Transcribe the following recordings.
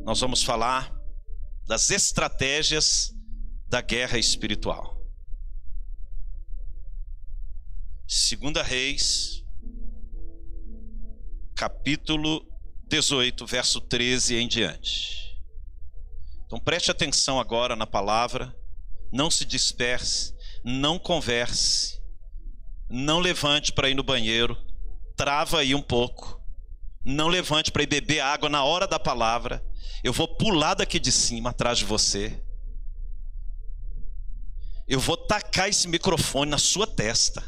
nós vamos falar das estratégias da guerra espiritual. 2 Reis, capítulo 18, verso 13 em diante. Então preste atenção agora na palavra, não se disperse, não converse, não levante para ir no banheiro, trava aí um pouco, não levante para ir beber água na hora da palavra. Eu vou pular daqui de cima atrás de você, eu vou tacar esse microfone na sua testa,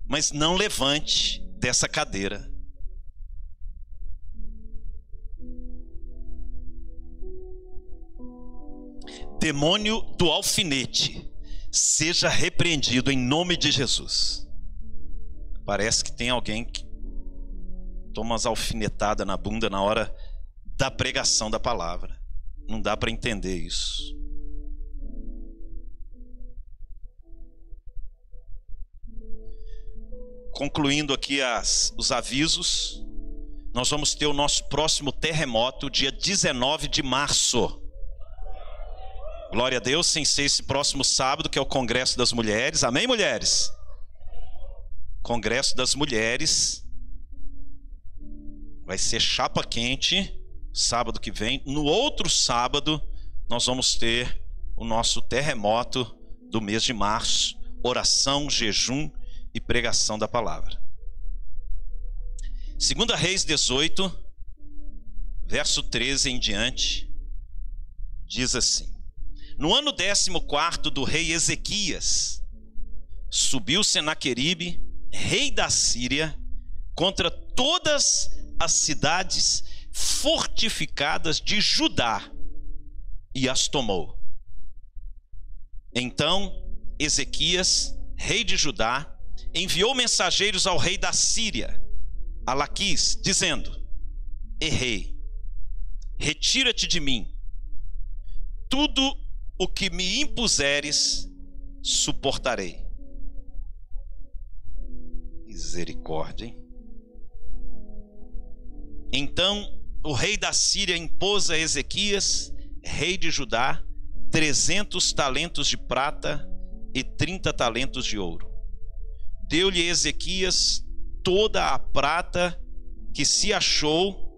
mas não levante dessa cadeira. Demônio do alfinete, seja repreendido em nome de Jesus. Parece que tem alguém que toma umas alfinetadas na bunda na hora da pregação da palavra. Não dá para entender isso. Concluindo aqui os avisos, nós vamos ter o nosso próximo terremoto dia 19 de março. Glória a Deus, sem ser esse próximo sábado, que é o Congresso das Mulheres. Amém, mulheres? Congresso das Mulheres. Vai ser chapa quente, sábado que vem. No outro sábado, nós vamos ter o nosso terremoto do mês de março. Oração, jejum e pregação da palavra. 2 Reis 18, verso 13 em diante, diz assim: no ano 14º do rei Ezequias, subiu Senaqueribe, rei da Síria, contra todas as cidades fortificadas de Judá e as tomou. Então Ezequias, rei de Judá, enviou mensageiros ao rei da Síria, a Laquis, dizendo: errei, retira-te de mim, tudo o que me impuseres, suportarei. Misericórdia, hein? Então o rei da Síria impôs a Ezequias, rei de Judá, 300 talentos de prata e 30 talentos de ouro. Deu-lhe Ezequias toda a prata que se achou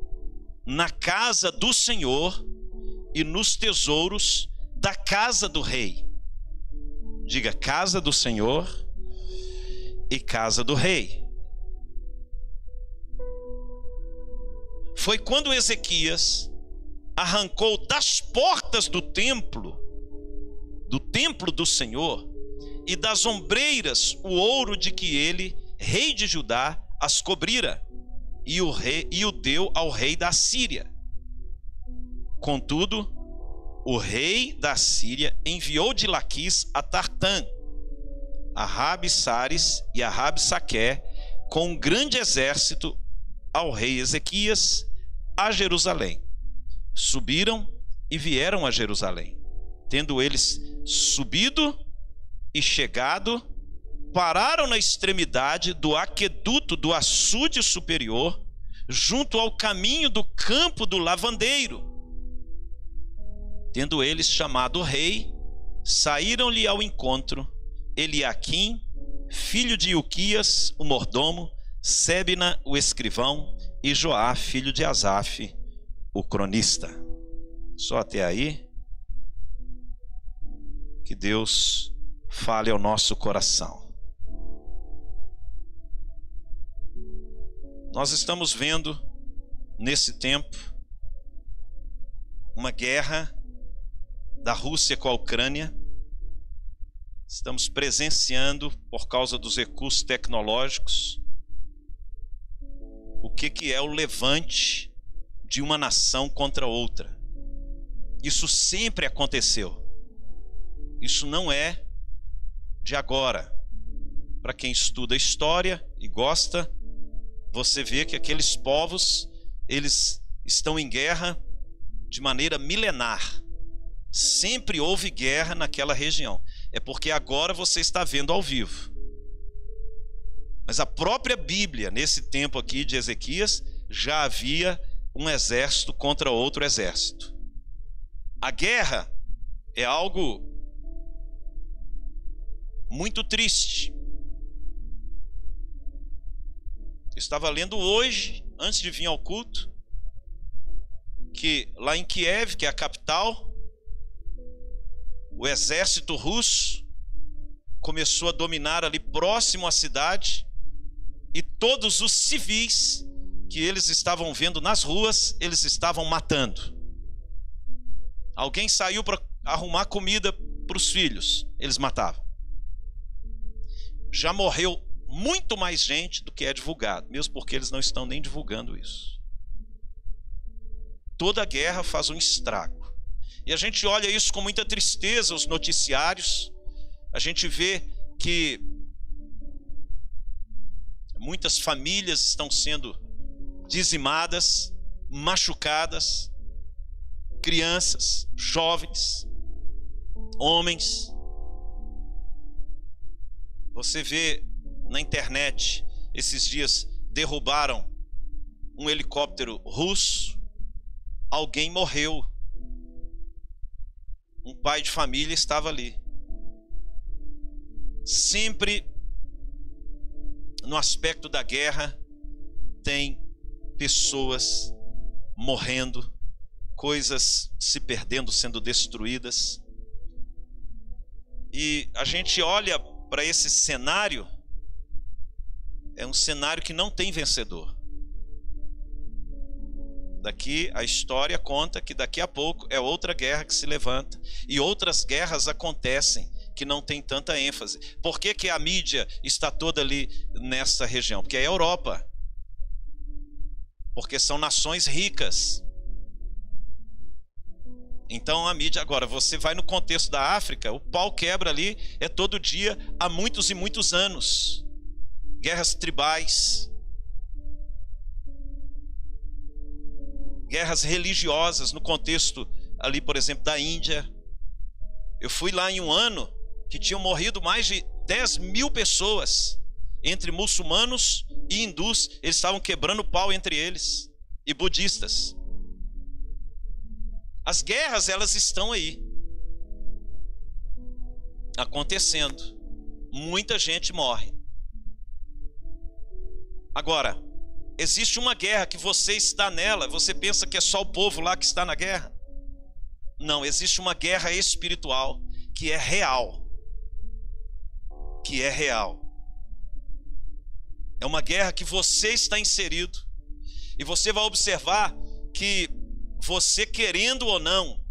na casa do Senhor e nos tesouros da casa do rei. Diga: casa do Senhor e casa do rei. Foi quando Ezequias arrancou das portas do templo do Senhor e das ombreiras o ouro de que ele, rei de Judá, as cobrira, e o deu ao rei da Síria. Contudo, o rei da Síria enviou de Laquis a Tartã, a Rabi-Sares e a Rabi-Saqué com um grande exército ao rei Ezequias a Jerusalém. Subiram e vieram a Jerusalém. Tendo eles subido e chegado, pararam na extremidade do aqueduto do açude superior, junto ao caminho do campo do lavandeiro. Tendo eles chamado o rei, saíram-lhe ao encontro Eliaquim, filho de Ilquias, o mordomo, Sebna, o escrivão, e Joá, filho de Asaf, o cronista. Só até aí. Que Deus fale ao nosso coração. Nós estamos vendo nesse tempo uma guerra da Rússia com a Ucrânia. Estamos presenciando, por causa dos recursos tecnológicos, o que é o levante de uma nação contra outra. Isso sempre aconteceu. Isso não é de agora. Para quem estuda história e gosta, você vê que aqueles povos, eles estão em guerra de maneira milenar. Sempre houve guerra naquela região. É porque agora você está vendo ao vivo. Mas a própria Bíblia, nesse tempo aqui de Ezequias, já havia um exército contra outro exército. A guerra é algo muito triste. Eu estava lendo hoje, antes de vir ao culto, que lá em Kiev, que é a capital, o exército russo começou a dominar ali próximo à cidade, e todos os civis que eles estavam vendo nas ruas, eles estavam matando. Alguém saiu para arrumar comida para os filhos, eles matavam. Já morreu muito mais gente do que é divulgado, mesmo porque eles não estão nem divulgando isso. Toda guerra faz um estrago. E a gente olha isso com muita tristeza, os noticiários. A gente vê que muitas famílias estão sendo dizimadas, machucadas, crianças, jovens, homens. Você vê na internet, esses dias derrubaram um helicóptero russo, alguém morreu. Um pai de família estava ali. Sempre no aspecto da guerra tem pessoas morrendo, coisas se perdendo, sendo destruídas. E a gente olha para esse cenário, é um cenário que não tem vencedor. Daqui a história conta que daqui a pouco é outra guerra que se levanta, e outras guerras acontecem que não tem tanta ênfase. Por que que a mídia está toda ali nessa região? Porque é a Europa. Porque são nações ricas. Então a mídia, agora você vai no contexto da África, o pau quebra ali, é todo dia, há muitos e muitos anos. Guerras tribais, guerras religiosas no contexto ali, por exemplo, da Índia. Eu fui lá em um ano que tinham morrido mais de 10 mil pessoas, entre muçulmanos e hindus. Eles estavam quebrando pau entre eles, e budistas. As guerras, elas estão aí acontecendo. Muita gente morre. Agora, existe uma guerra que você está nela, você pensa que é só o povo lá que está na guerra? Não, existe uma guerra espiritual que é real. Que é real. É uma guerra que você está inserido. E você vai observar que você, querendo ou não,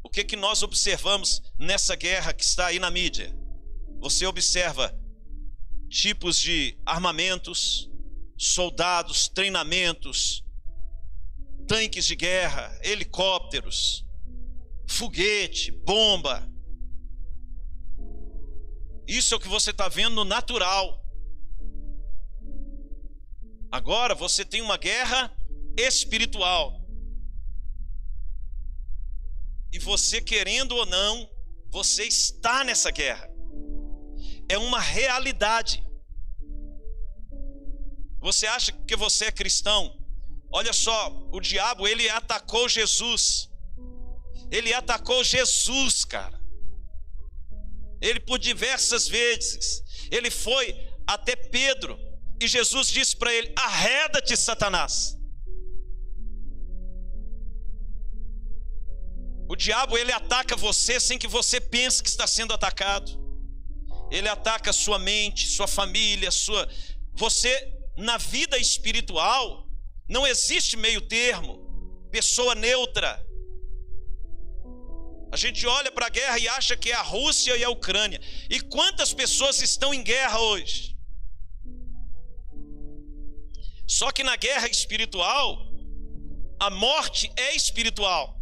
o que nós observamos nessa guerra que está aí na mídia? Você observa tipos de armamentos, soldados, treinamentos, tanques de guerra, helicópteros, foguete, bomba. Isso é o que você está vendo no natural. Agora você tem uma guerra espiritual. E você, querendo ou não, você está nessa guerra. É uma realidade. Você acha que você é cristão? Olha só, o diabo, ele atacou Jesus. Ele atacou Jesus, cara. Ele por diversas vezes. Ele foi até Pedro. E Jesus disse para ele: arreda-te, Satanás. O diabo, ele ataca você sem que você pense que está sendo atacado. Ele ataca sua mente, sua família, você, na vida espiritual, não existe meio termo, pessoa neutra. A gente olha para a guerra e acha que é a Rússia e a Ucrânia. E quantas pessoas estão em guerra hoje? Só que na guerra espiritual, a morte é espiritual.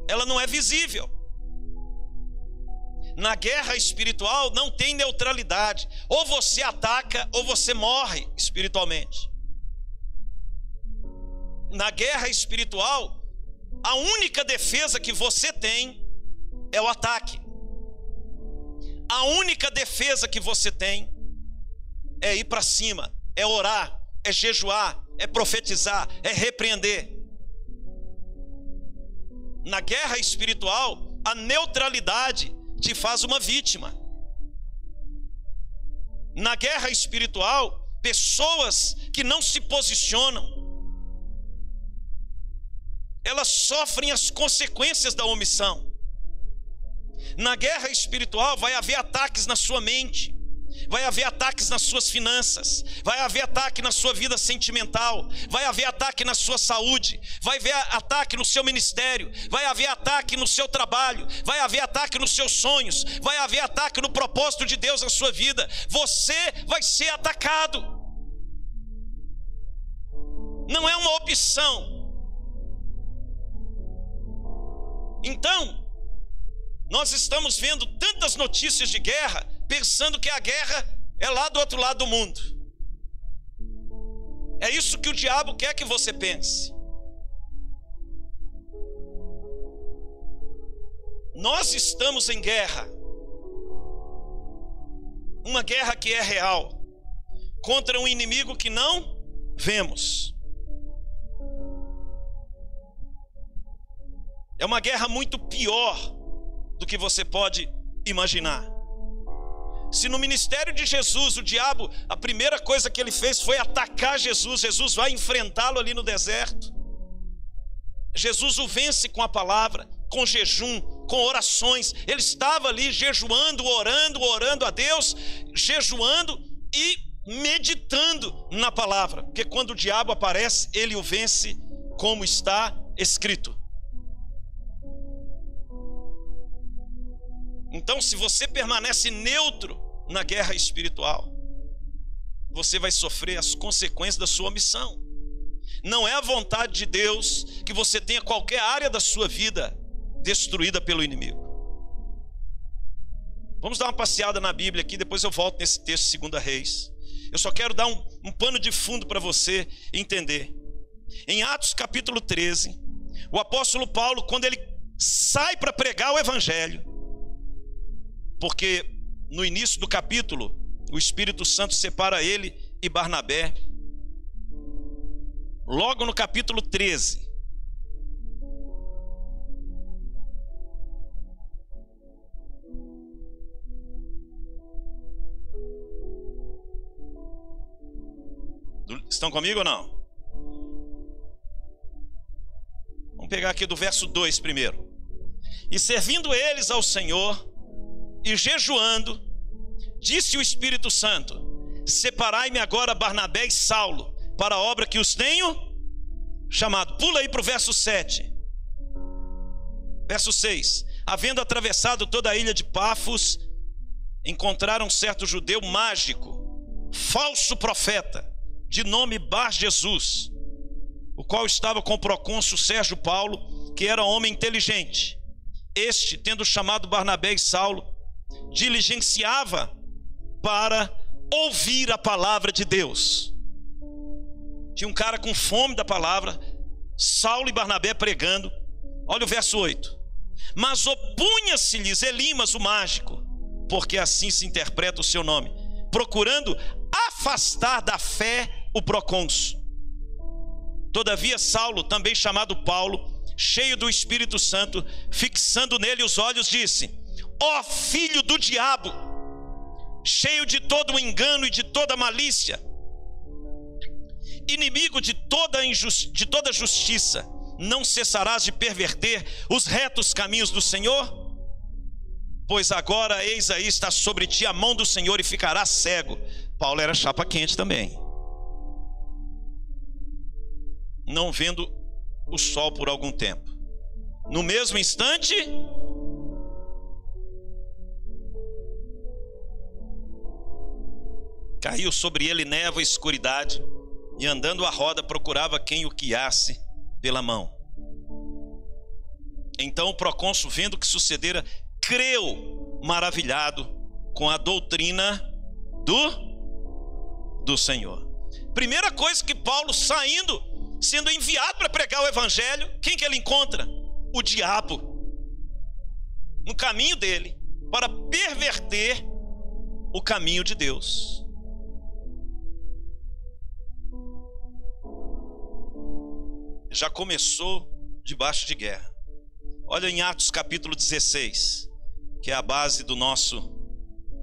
Ela não é visível. Na guerra espiritual não tem neutralidade. Ou você ataca ou você morre espiritualmente. Na guerra espiritual, a única defesa que você tem é o ataque. A única defesa que você tem é ir para cima, é orar, é jejuar, é profetizar, é repreender. Na guerra espiritual, a neutralidade te faz uma vítima. Na guerra espiritual, pessoas que não se posicionam, elas sofrem as consequências da omissão. Na guerra espiritual vai haver ataques na sua mente, vai haver ataques nas suas finanças, vai haver ataque na sua vida sentimental, vai haver ataque na sua saúde, vai haver ataque no seu ministério, vai haver ataque no seu trabalho, vai haver ataque nos seus sonhos, vai haver ataque no propósito de Deus na sua vida. Você vai ser atacado. Não é uma opção. Então, nós estamos vendo tantas notícias de guerra, pensando que a guerra é lá do outro lado do mundo. É isso que o diabo quer que você pense. Nós estamos em guerra. Uma guerra que é real, contra um inimigo que não vemos. É uma guerra muito pior do que você pode imaginar. Se no ministério de Jesus, o diabo, a primeira coisa que ele fez foi atacar Jesus, Jesus vai enfrentá-lo ali no deserto. Jesus o vence com a palavra, com jejum, com orações. Ele estava ali jejuando, orando a Deus, jejuando e meditando na palavra. Porque quando o diabo aparece, ele o vence como está escrito. Então, se você permanece neutro na guerra espiritual, você vai sofrer as consequências da sua omissão. Não é a vontade de Deus que você tenha qualquer área da sua vida destruída pelo inimigo. Vamos dar uma passeada na Bíblia aqui, depois eu volto nesse texto, 2 Reis. Eu só quero dar um pano de fundo para você entender. Em Atos capítulo 13, o apóstolo Paulo, quando ele sai para pregar o evangelho, porque no início do capítulo, o Espírito Santo separa ele e Barnabé. Logo no capítulo 13, estão comigo ou não? Vamos pegar aqui do verso 2 primeiro. E servindo eles ao Senhor e jejuando, disse o Espírito Santo: separai-me agora Barnabé e Saulo para a obra que os tenho chamado. Pula aí para o verso 7. Verso 6. Havendo atravessado toda a ilha de Pafos, encontraram um certo judeu mágico, falso profeta, de nome Bar-Jesus, o qual estava com o procônsul Sérgio Paulo, que era homem inteligente. Este, tendo chamado Barnabé e Saulo, diligenciava para ouvir a palavra de Deus. Tinha um cara com fome da palavra, Saulo e Barnabé pregando. Olha o verso 8. Mas opunha-se-lhes Elimas o mágico, porque assim se interpreta o seu nome, procurando afastar da fé o procônsul. Todavia Saulo, também chamado Paulo, cheio do Espírito Santo, fixando nele os olhos, disse: ó filho do diabo, cheio de todo o engano e de toda malícia, inimigo de toda justiça, não cessarás de perverter os retos caminhos do Senhor? Pois agora, eis aí, está sobre ti a mão do Senhor e ficarás cego. Paulo era chapa quente também, não vendo o sol por algum tempo. No mesmo instante, caiu sobre ele névoa e escuridade, e andando à roda procurava quem o guiasse pela mão. Então o procônsul, vendo o que sucedera, creu maravilhado com a doutrina do Senhor. Primeira coisa que Paulo, sendo enviado para pregar o evangelho, quem que ele encontra? O diabo no caminho dele, para perverter o caminho de Deus. já começou debaixo de guerra. Olha em Atos capítulo 16, que é a base do nosso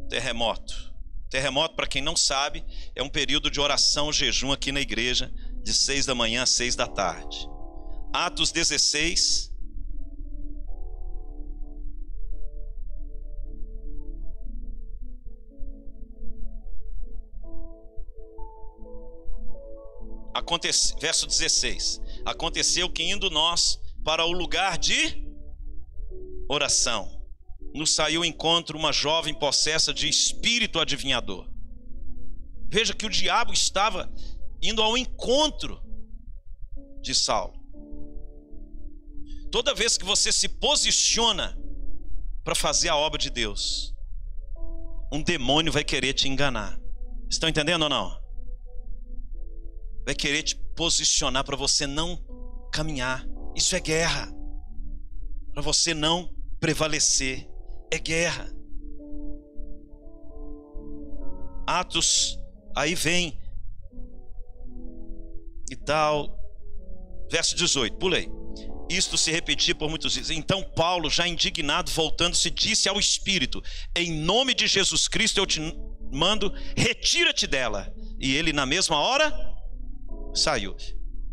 terremoto. Terremoto, para quem não sabe, é um período de oração, jejum aqui na igreja, de 6 da manhã às 6 da tarde. Atos 16. Verso 16. Aconteceu que indo nós para o lugar de oração, nos saiu ao encontro uma jovem possessa de espírito adivinhador. Veja que o diabo estava indo ao encontro de Saulo. Toda vez que você se posiciona para fazer a obra de Deus, um demônio vai querer te enganar. Estão entendendo ou não? Vai querer te posicionar para você não caminhar. Isso é guerra. Para você não prevalecer. É guerra. Atos, aí vem e tal. Verso 18, pulei. Isto se repetia por muitos dias. Então Paulo, já indignado, voltando-se, disse ao Espírito: em nome de Jesus Cristo eu te mando, retira-te dela. E ele na mesma hora saiu.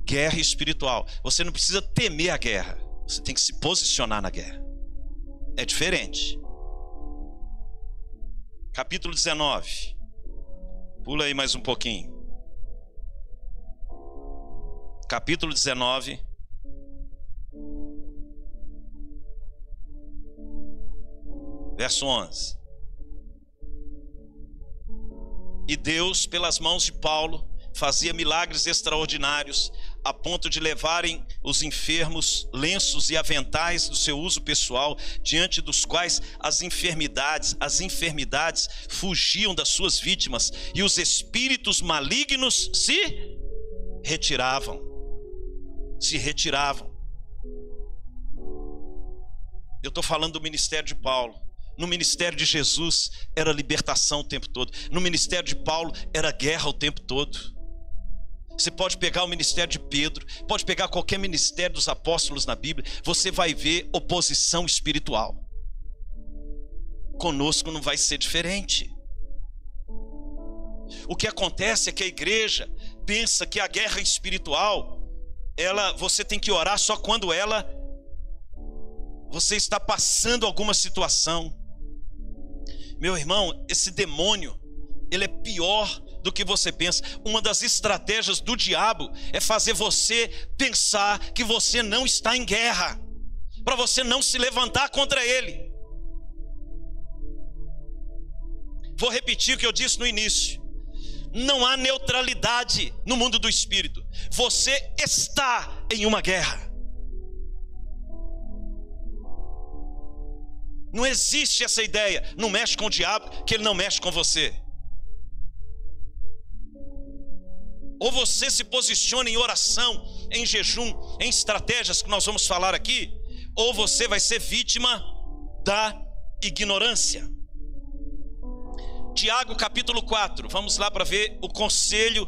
Guerra espiritual. Você não precisa temer a guerra. Você tem que se posicionar na guerra. É diferente. Capítulo 19. Pula aí mais um pouquinho. Capítulo 19. Verso 11. E Deus, pelas mãos de Paulo, fazia milagres extraordinários, a ponto de levarem os enfermos lenços e aventais do seu uso pessoal, diante dos quais as enfermidades fugiam das suas vítimas, e os espíritos malignos se retiravam. Eu estou falando do ministério de Paulo. No ministério de Jesus era libertação o tempo todo. No ministério de Paulo era guerra o tempo todo. Você pode pegar o ministério de Pedro, pode pegar qualquer ministério dos apóstolos na Bíblia, você vai ver oposição espiritual. Conosco não vai ser diferente. O que acontece é que a igreja pensa que a guerra espiritual, você tem que orar só quando você está passando alguma situação. Meu irmão, esse demônio, ele é pior do que você pensa. Uma das estratégias do diabo é fazer você pensar que você não está em guerra, para você não se levantar contra ele. Vou repetir o que eu disse no início. Não há neutralidade no mundo do espírito. Você está em uma guerra. Não existe essa ideia, não mexe com o diabo, que ele não mexe com você. Ou você se posiciona em oração, em jejum, em estratégias que nós vamos falar aqui, ou você vai ser vítima da ignorância. Tiago capítulo 4, vamos lá para ver o conselho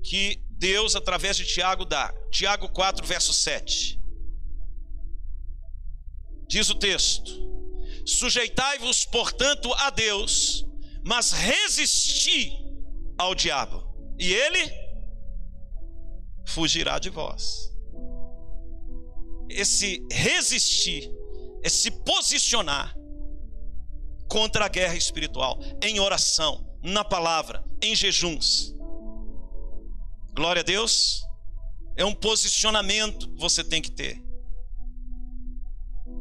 que Deus através de Tiago dá. Tiago 4 verso 7. Diz o texto: sujeitai-vos, portanto, a Deus, mas resisti ao diabo, e ele fugirá de vós. Esse resistir é se posicionar contra a guerra espiritual, em oração, na palavra, em jejuns. Glória a Deus. É um posicionamento que você tem que ter.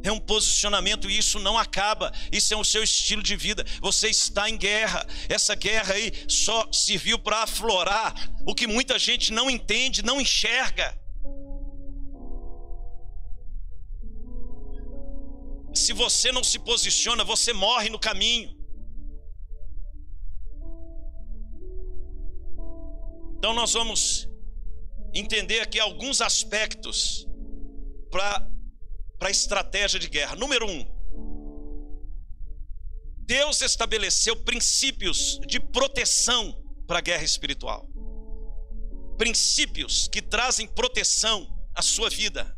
É um posicionamento, e isso não acaba. Isso é o seu estilo de vida. Você está em guerra. Essa guerra aí só serviu para aflorar o que muita gente não entende, não enxerga. Se você não se posiciona, você morre no caminho. Então nós vamos entender aqui alguns aspectos para a estratégia de guerra. Número 1, Deus estabeleceu princípios de proteção para a guerra espiritual. princípios que trazem proteção à sua vida.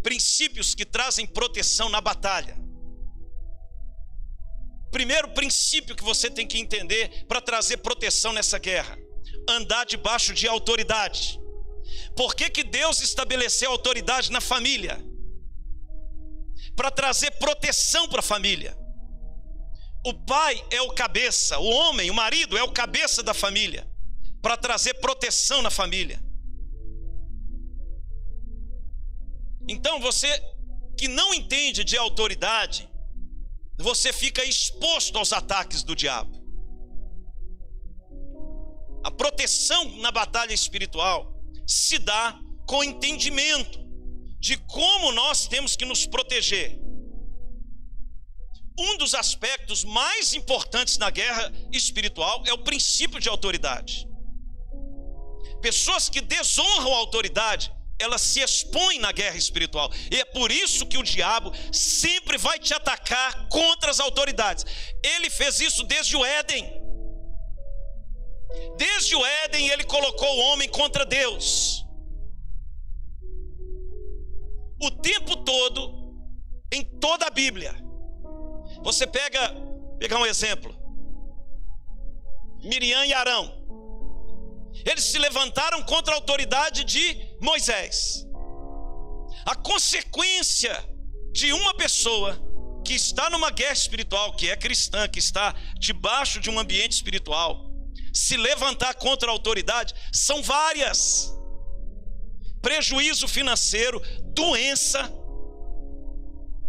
Princípios que trazem proteção na batalha. Primeiro princípio que você tem que entender para trazer proteção nessa guerra: andar debaixo de autoridade. Por que Deus estabeleceu autoridade na família? Para trazer proteção para a família. O pai é o cabeça, o homem, o marido é o cabeça da família, para trazer proteção na família. Então você que não entende de autoridade, você fica exposto aos ataques do diabo. A proteção na batalha espiritual se dá com entendimento de como nós temos que nos proteger. Um dos aspectos mais importantes na guerra espiritual é o princípio de autoridade. Pessoas que desonram a autoridade, elas se expõem na guerra espiritual. E é por isso que o diabo sempre vai te atacar contra as autoridades. Ele fez isso desde o Éden. Desde o Éden ele colocou o homem contra Deus. O tempo todo, em toda a Bíblia. Você pegar um exemplo. Miriam e Arão. Eles se levantaram contra a autoridade de Moisés. A consequência de uma pessoa que está numa guerra espiritual, que é cristã, que está debaixo de um ambiente espiritual, se levantar contra a autoridade, são várias: prejuízo financeiro, doença.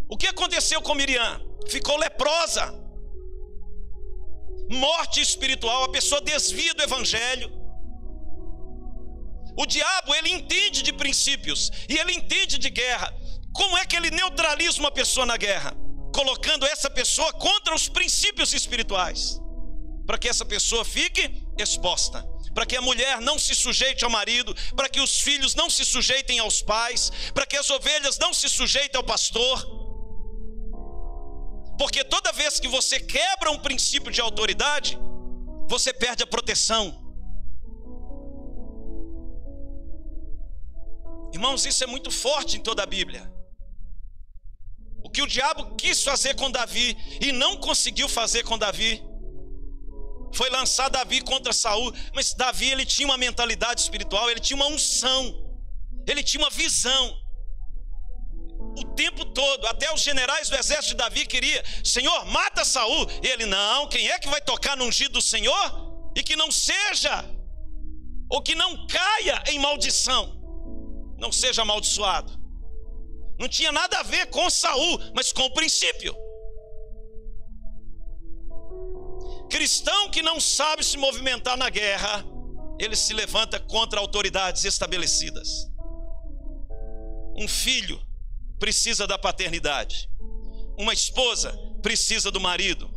O que aconteceu com Miriam? Ficou leprosa. Morte espiritual, a pessoa desvia do evangelho. O diabo, ele entende de princípios e ele entende de guerra. Como é que ele neutraliza uma pessoa na guerra? Colocando essa pessoa contra os princípios espirituais, para que essa pessoa fique exposta, para que a mulher não se sujeite ao marido, para que os filhos não se sujeitem aos pais, para que as ovelhas não se sujeitem ao pastor. Porque toda vez que você quebra um princípio de autoridade, você perde a proteção. Irmãos, isso é muito forte em toda a Bíblia. O que o diabo quis fazer com Davi e não conseguiu fazer com Davi, foi lançar Davi contra Saul. Mas Davi, ele tinha uma mentalidade espiritual, ele tinha uma unção, ele tinha uma visão. O tempo todo, até os generais do exército de Davi queriam: Senhor, mata Saul. E ele: não, quem é que vai tocar no ungido do Senhor? E que não seja, ou que não caia em maldição, não seja amaldiçoado. Não tinha nada a ver com Saul, mas com o princípio. Cristão que não sabe se movimentar na guerra, ele se levanta contra autoridades estabelecidas. Um filho precisa da paternidade. Uma esposa precisa do marido.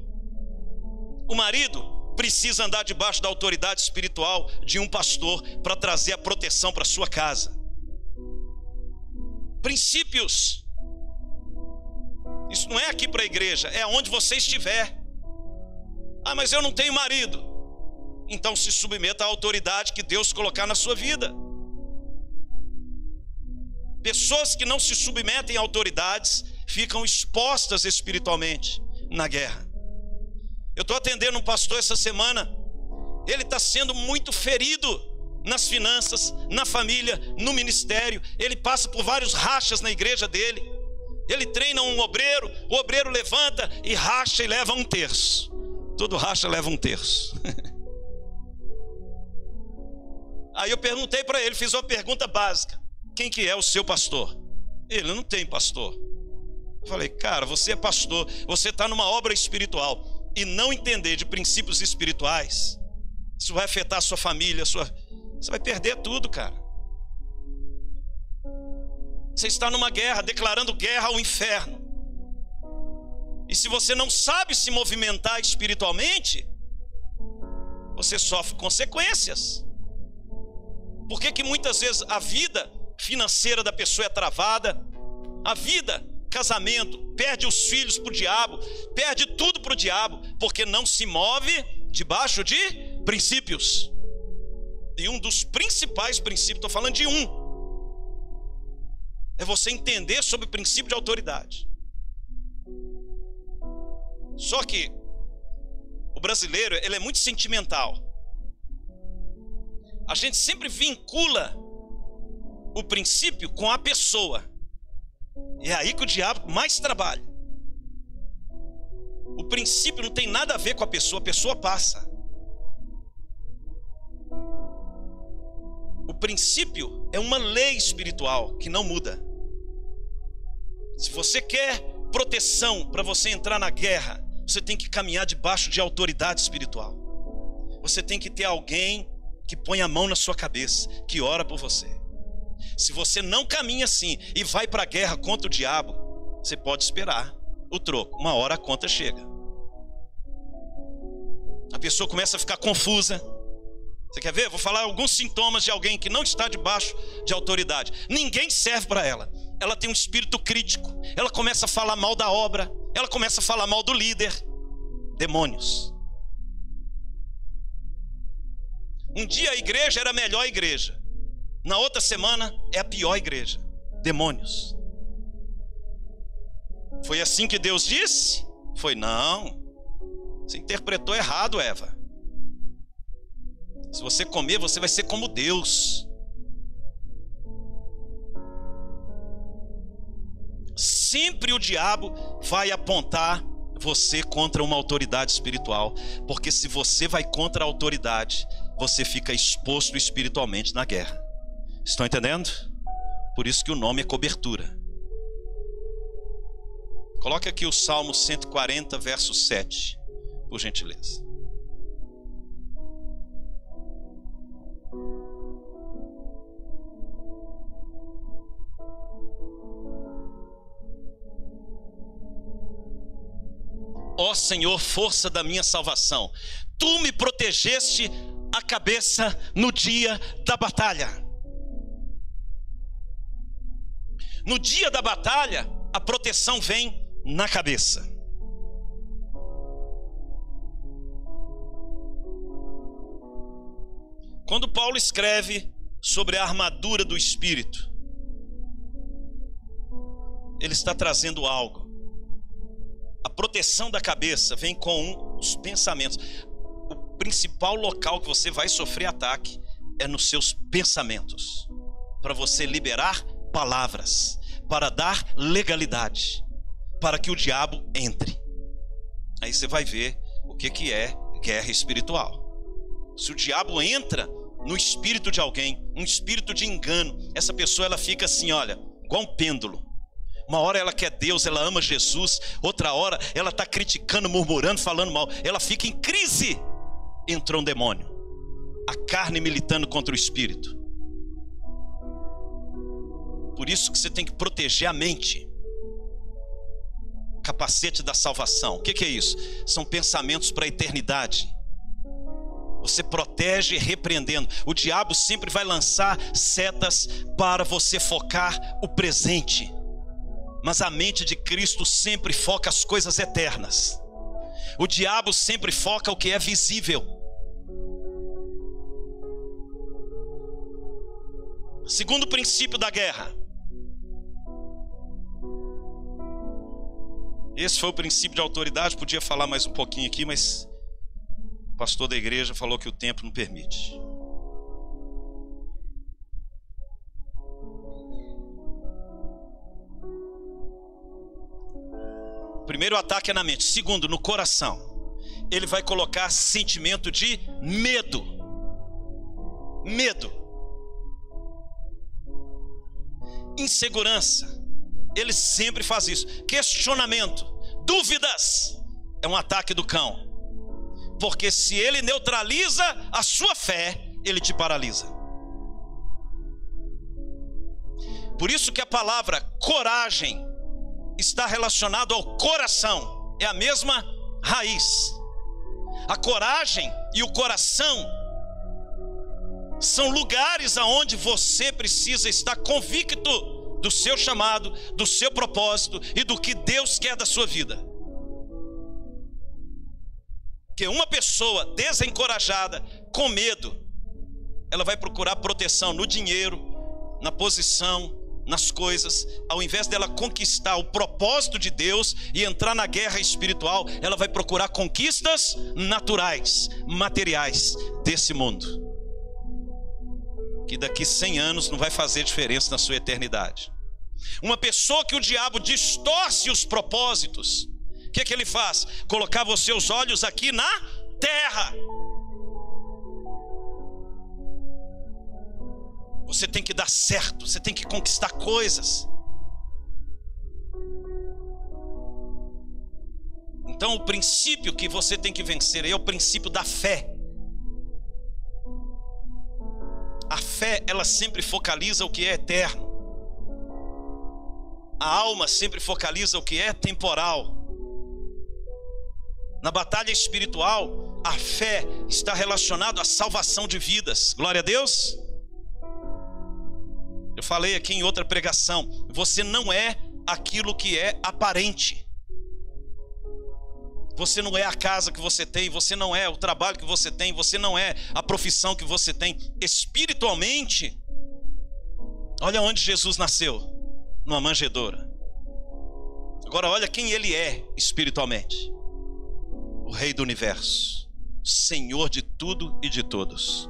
O marido precisa andar debaixo da autoridade espiritual de um pastor para trazer a proteção para sua casa. Princípios. Isso não é aqui para a igreja, é onde você estiver. Ah, mas eu não tenho marido. Então se submeta à autoridade que Deus colocar na sua vida. Pessoas que não se submetem a autoridades ficam expostas espiritualmente na guerra. Eu estou atendendo um pastor essa semana. Ele está sendo muito ferido nas finanças, na família, no ministério. Ele passa por vários rachas na igreja dele. Ele treina um obreiro, o obreiro levanta e racha e leva 1/3. Todo racha leva 1/3. Aí eu perguntei para ele, fiz uma pergunta básica: quem que é o seu pastor? Ele: não tem pastor. Eu falei: cara, você é pastor, você está numa obra espiritual e não entender de princípios espirituais, isso vai afetar a sua família, você vai perder tudo, cara. Você está numa guerra, declarando guerra ao inferno. E se você não sabe se movimentar espiritualmente, você sofre consequências. Por que muitas vezes a vida financeira da pessoa é travada? A vida, casamento, perde os filhos para o diabo, perde tudo para o diabo, porque não se move debaixo de princípios. E um dos principais princípios, estou falando de um, é você entender sobre o princípio de autoridade. Só que o brasileiro, ele é muito sentimental. A gente sempre vincula o princípio com a pessoa. E é aí que o diabo mais trabalha. O princípio não tem nada a ver com a pessoa passa. O princípio é uma lei espiritual que não muda. Se você quer proteção para você entrar na guerra, você tem que caminhar debaixo de autoridade espiritual. Você tem que ter alguém que põe a mão na sua cabeça, que ora por você. Se você não caminha assim e vai para a guerra contra o diabo, você pode esperar o troco. Uma hora a conta chega. A pessoa começa a ficar confusa. Você quer ver? Vou falar alguns sintomas de alguém que não está debaixo de autoridade. Ninguém serve para ela. Ela tem um espírito crítico. Ela começa a falar mal da obra. Ela começa a falar mal do líder. Demônios. Um dia a igreja era a melhor igreja. Na outra semana é a pior igreja. Demônios. Foi assim que Deus disse? Foi não. Você interpretou errado, Eva. Se você comer, você vai ser como Deus. Sempre o diabo vai apontar você contra uma autoridade espiritual. Porque se você vai contra a autoridade, você fica exposto espiritualmente na guerra. Estão entendendo? Por isso que o nome é cobertura. Coloque aqui o Salmo 140, verso 7, por gentileza. Ó Senhor, força da minha salvação, tu me protegeste a cabeça no dia da batalha. No dia da batalha, a proteção vem na cabeça. Quando Paulo escreve sobre a armadura do Espírito, ele está trazendo algo. A proteção da cabeça vem com os pensamentos. O principal local que você vai sofrer ataque é nos seus pensamentos. Para você liberar palavras, para dar legalidade, para que o diabo entre. Aí você vai ver o que é guerra espiritual. Se o diabo entra no espírito de alguém, um espírito de engano, essa pessoa ela fica assim, olha, igual um pêndulo. Uma hora ela quer Deus, ela ama Jesus. Outra hora ela está criticando, murmurando, falando mal. Ela fica em crise. Entrou um demônio. A carne militando contra o espírito. Por isso que você tem que proteger a mente. Capacete da salvação. O que é isso? São pensamentos para a eternidade. Você protege repreendendo. O diabo sempre vai lançar setas para você focar o presente. Mas a mente de Cristo sempre foca as coisas eternas. O diabo sempre foca o que é visível. Segundo princípio da guerra. Esse foi o princípio de autoridade. Podia falar mais um pouquinho aqui, mas o pastor da igreja falou que o tempo não permite. Primeiro, o ataque é na mente. Segundo, no coração. Ele vai colocar sentimento de medo. Medo. Insegurança. Ele sempre faz isso. Questionamento. Dúvidas. É um ataque do cão. Porque se ele neutraliza a sua fé, ele te paralisa. Por isso que a palavra coragem está relacionado ao coração. É a mesma raiz. A coragem e o coração são lugares aonde você precisa estar convicto do seu chamado, do seu propósito e do que Deus quer da sua vida. Porque uma pessoa desencorajada, com medo, ela vai procurar proteção no dinheiro, na posição, nas coisas. Ao invés dela conquistar o propósito de Deus e entrar na guerra espiritual, ela vai procurar conquistas naturais, materiais desse mundo, que daqui 100 anos não vai fazer diferença na sua eternidade. Uma pessoa que o diabo distorce os propósitos, o que ele faz? Colocar os seus olhos aqui na terra. Você tem que dar certo, você tem que conquistar coisas. Então o princípio que você tem que vencer é o princípio da fé. A fé, ela sempre focaliza o que é eterno. A alma sempre focaliza o que é temporal. Na batalha espiritual, a fé está relacionada à salvação de vidas. Glória a Deus. Eu falei aqui em outra pregação, você não é aquilo que é aparente. Você não é a casa que você tem, você não é o trabalho que você tem, você não é a profissão que você tem. Espiritualmente, olha onde Jesus nasceu, numa manjedoura. Agora olha quem ele é espiritualmente. O Rei do Universo, Senhor de tudo e de todos.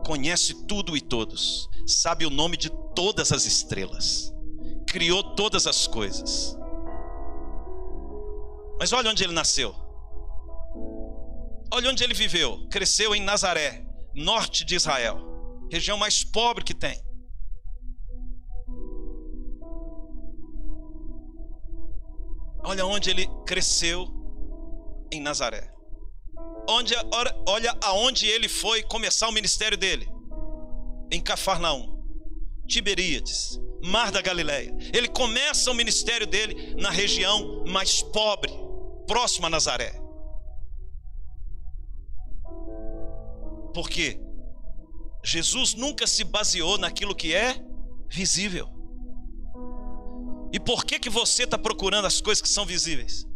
Conhece tudo e todos, sabe o nome de todas as estrelas, criou todas as coisas. Mas olha onde ele nasceu, olha onde ele viveu. Cresceu em Nazaré, norte de Israel, região mais pobre que tem. Olha onde ele cresceu, em Nazaré. Olha aonde ele foi começar o ministério dele, em Cafarnaum, Tiberíades, Mar da Galileia. Ele começa o ministério dele na região mais pobre, próximo a Nazaré. Por quê? Jesus nunca se baseou naquilo que é visível. E por que você está procurando as coisas que são visíveis?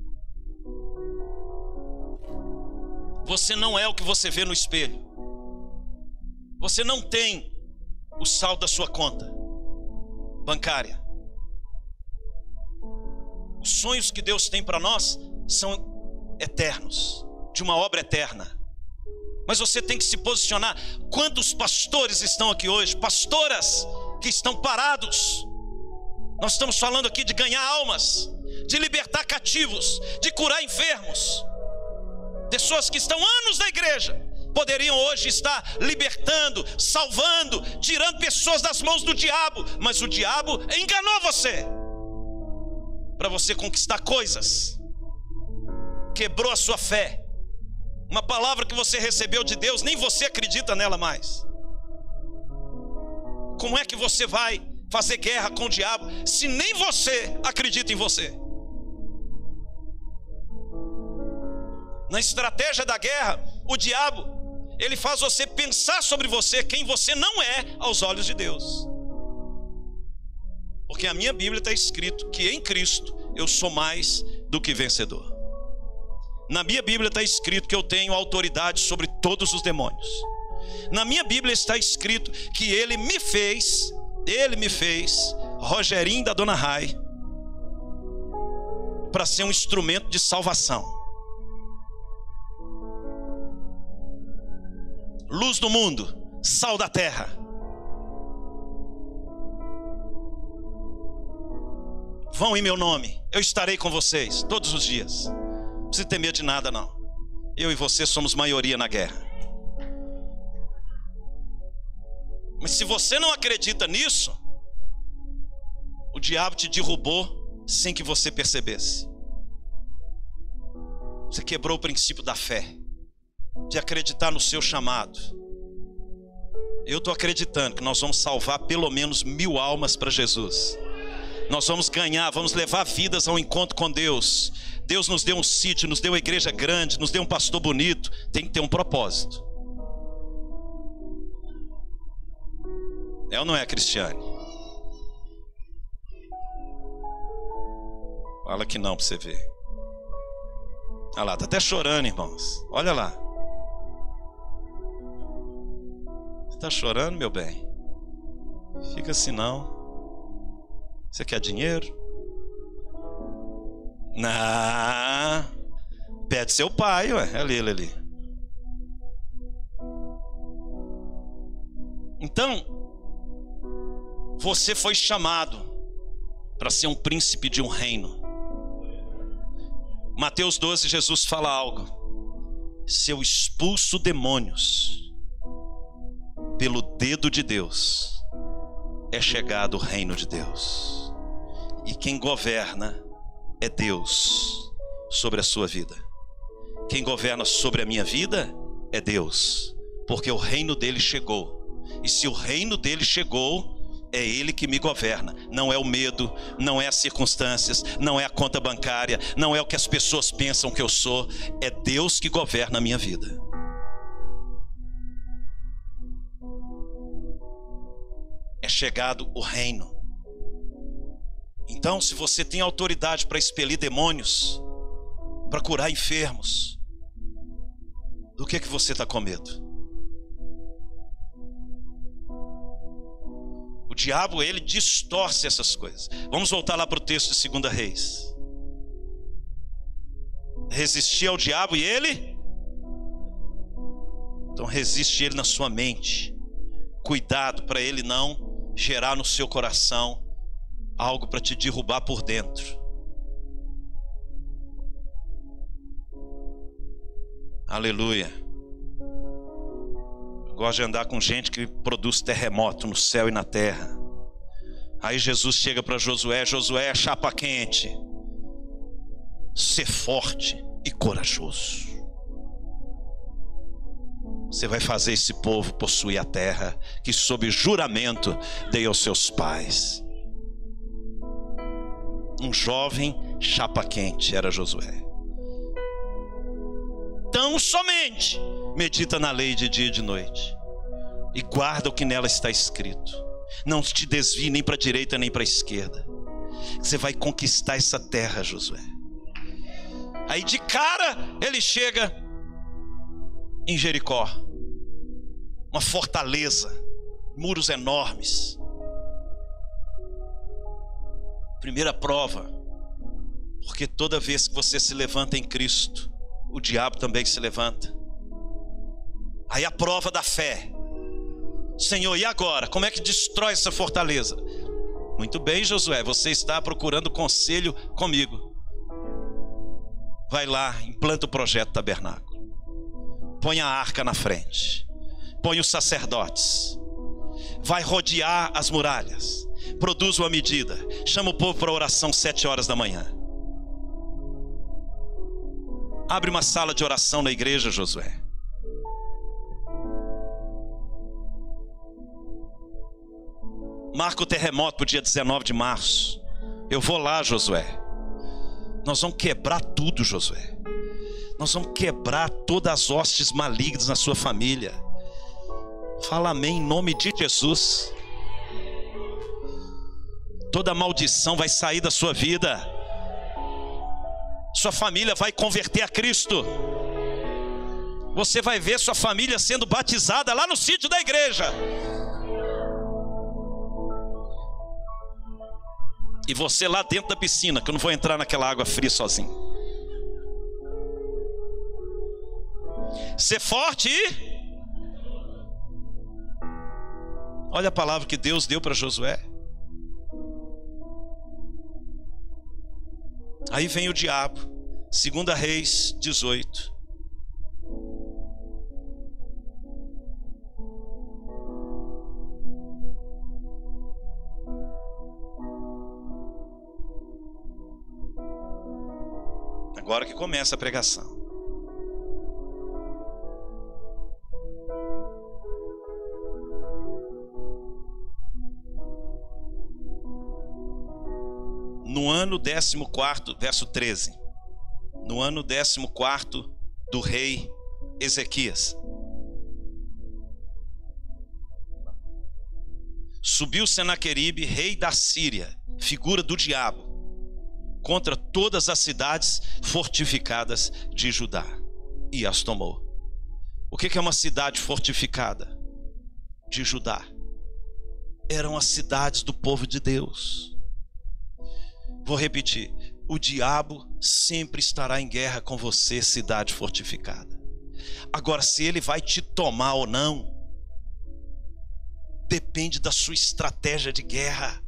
Você não é o que você vê no espelho. Você não tem o saldo da sua conta bancária. Os sonhos que Deus tem para nós são eternos, de uma obra eterna. Mas você tem que se posicionar. Quantos pastores estão aqui hoje? Pastoras que estão parados. Nós estamos falando aqui de ganhar almas, de libertar cativos, de curar enfermos. Pessoas que estão anos na igreja poderiam hoje estar libertando, salvando, tirando pessoas das mãos do diabo. Mas o diabo enganou você, para você conquistar coisas. Quebrou a sua fé. Uma palavra que você recebeu de Deus, nem você acredita nela mais. Como é que você vai fazer guerra com o diabo se nem você acredita em você? Na estratégia da guerra, o diabo, ele faz você pensar sobre você quem você não é aos olhos de Deus. Porque a minha Bíblia está escrito que em Cristo eu sou mais do que vencedor. Na minha Bíblia está escrito que eu tenho autoridade sobre todos os demônios. Na minha Bíblia está escrito que ele me fez, Rogerinho da Dona Rai, para ser um instrumento de salvação. Luz do mundo, sal da terra. Vão em meu nome, eu estarei com vocês todos os dias. Não precisa ter medo de nada não. Eu e você somos maioria na guerra. Mas se você não acredita nisso, o diabo te derrubou sem que você percebesse. Você quebrou o princípio da fé, de acreditar no seu chamado. Eu estou acreditando que nós vamos salvar pelo menos 1000 almas para Jesus. Nós vamos ganhar, vamos levar vidas ao encontro com Deus. Deus nos deu um sítio, nos deu uma igreja grande, nos deu um pastor bonito. Tem que ter um propósito. É ou não é, Cristiane? Fala que não para você ver. Olha lá, tá até chorando, irmãos. Olha lá. Está chorando, meu bem? Fica assim não. Você quer dinheiro? Não. Pede seu pai, ué. É ele ali. Então, você foi chamado para ser um príncipe de um reino. Mateus 12, Jesus fala algo. Se eu expulso demônios pelo dedo de Deus, é chegado o reino de Deus. E quem governa é Deus sobre a sua vida. Quem governa sobre a minha vida é Deus, porque o reino dele chegou. E se o reino dele chegou, é ele que me governa. Não é o medo, não é as circunstâncias, não é a conta bancária, não é o que as pessoas pensam que eu sou. É Deus que governa a minha vida. É chegado o reino. Então, se você tem autoridade para expelir demônios, para curar enfermos, do que você está com medo? O diabo, ele distorce essas coisas. Vamos voltar lá para o texto de 2 Reis. Resistir ao diabo e ele? Então resiste ele na sua mente. Cuidado para ele não gerar no seu coração algo para te derrubar por dentro. Aleluia. Eu gosto de andar com gente que produz terremoto no céu e na terra. Aí Jesus chega para Josué: Josué, chapa quente, ser forte e corajoso. Você vai fazer esse povo possuir a terra que sob juramento dei aos seus pais. Um jovem chapa quente era Josué. Tão somente medita na lei de dia e de noite, e guarda o que nela está escrito. Não te desvie nem para a direita nem para a esquerda. Você vai conquistar essa terra, Josué. Aí de cara ele chega em Jericó, uma fortaleza, muros enormes. Primeira prova, porque toda vez que você se levanta em Cristo, o diabo também se levanta. Aí a prova da fé. Senhor, e agora? Como é que destrói essa fortaleza? Muito bem, Josué, você está procurando conselho comigo. Vai lá, implanta o projeto tabernáculo. Põe a arca na frente. Põe os sacerdotes. Vai rodear as muralhas. Produz uma medida. Chama o povo para oração 7 horas da manhã. Abre uma sala de oração na igreja, Josué. Marca o terremoto para o dia 19 de março. Eu vou lá, Josué. Nós vamos quebrar tudo, Josué. Nós vamos quebrar todas as hostes malignas na sua família. Fala amém em nome de Jesus. Toda maldição vai sair da sua vida. Sua família vai converter a Cristo. Você vai ver sua família sendo batizada lá no sítio da igreja. E você lá dentro da piscina, que eu não vou entrar naquela água fria sozinho. Ser forte e... Olha a palavra que Deus deu para Josué. Aí vem o diabo. 2 Reis 18. Agora que começa a pregação. No ano 14º, verso 13. No ano 14º do rei Ezequias, subiu Senaqueribe, rei da Síria, figura do diabo, contra todas as cidades fortificadas de Judá, e as tomou. O que é uma cidade fortificada? de Judá. Eram as cidades do povo de Deus. Vou repetir: o diabo sempre estará em guerra com você, cidade fortificada. Agora, se ele vai te tomar ou não, depende da sua estratégia de guerra.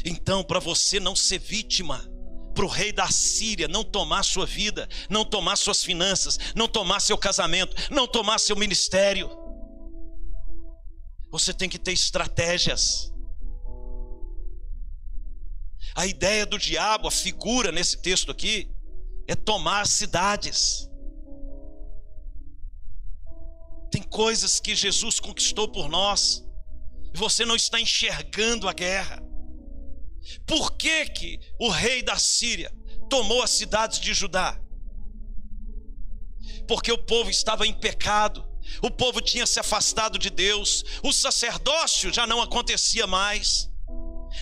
Então, para você não ser vítima, para o rei da Síria não tomar sua vida, não tomar suas finanças, não tomar seu casamento, não tomar seu ministério, você tem que ter estratégias. A ideia do diabo, a figura nesse texto aqui, é tomar as cidades. Tem coisas que Jesus conquistou por nós e você não está enxergando a guerra. Por que que o rei da Síria tomou as cidades de Judá? Porque o povo estava em pecado, o povo tinha se afastado de Deus, o sacerdócio já não acontecia mais,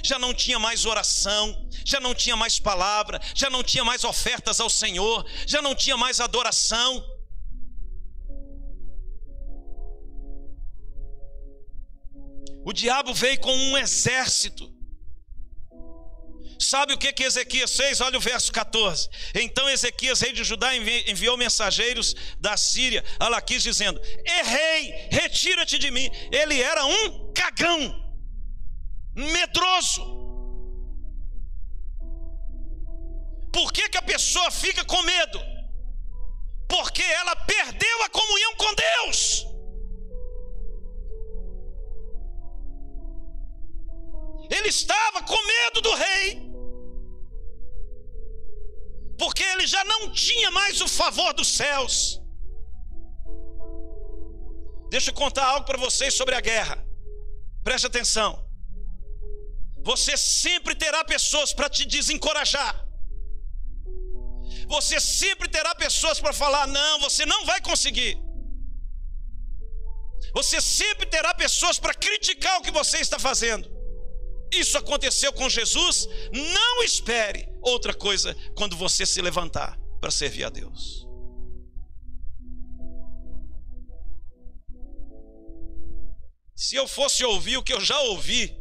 já não tinha mais oração, já não tinha mais palavra, já não tinha mais ofertas ao Senhor, já não tinha mais adoração. O diabo veio com um exército. Sabe o que Ezequias fez? Olha o verso 14. Então Ezequias, rei de Judá, enviou mensageiros da Síria a Laquis, dizendo: errei, retira-te de mim. Ele era um cagão, medroso. Por que que a pessoa fica com medo? Porque ela perdeu a comunhão com Deus. Ele estava com medo do rei, porque ele já não tinha mais o favor dos céus. Deixa eu contar algo para vocês sobre a guerra. Preste atenção. Você sempre terá pessoas para te desencorajar. Você sempre terá pessoas para falar: não, você não vai conseguir. Você sempre terá pessoas para criticar o que você está fazendo. Isso aconteceu com Jesus. Não espere outra coisa quando você se levantar para servir a Deus. Se eu fosse ouvir o que eu já ouvi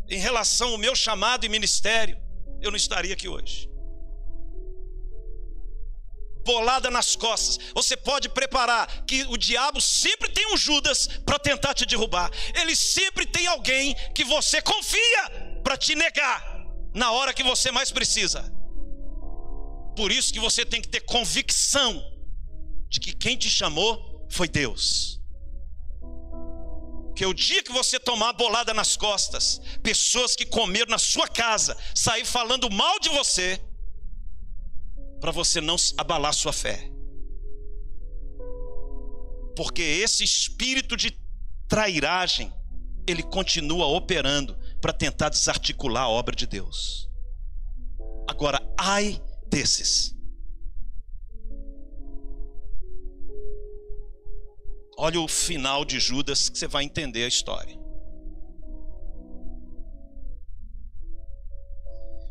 em relação ao meu chamado e ministério, eu não estaria aqui hoje. Bolada nas costas. Você pode preparar que o diabo sempre tem um Judas para tentar te derrubar. Ele sempre tem alguém que você confia para te negar na hora que você mais precisa. Por isso que você tem que ter convicção de que quem te chamou foi Deus. Porque o dia que você tomar bolada nas costas, pessoas que comeram na sua casa sair falando mal de você, para você não abalar sua fé. Porque esse espírito de trairagem, ele continua operando para tentar desarticular a obra de Deus. Agora, ai desses. Olha o final de Judas, que você vai entender a história.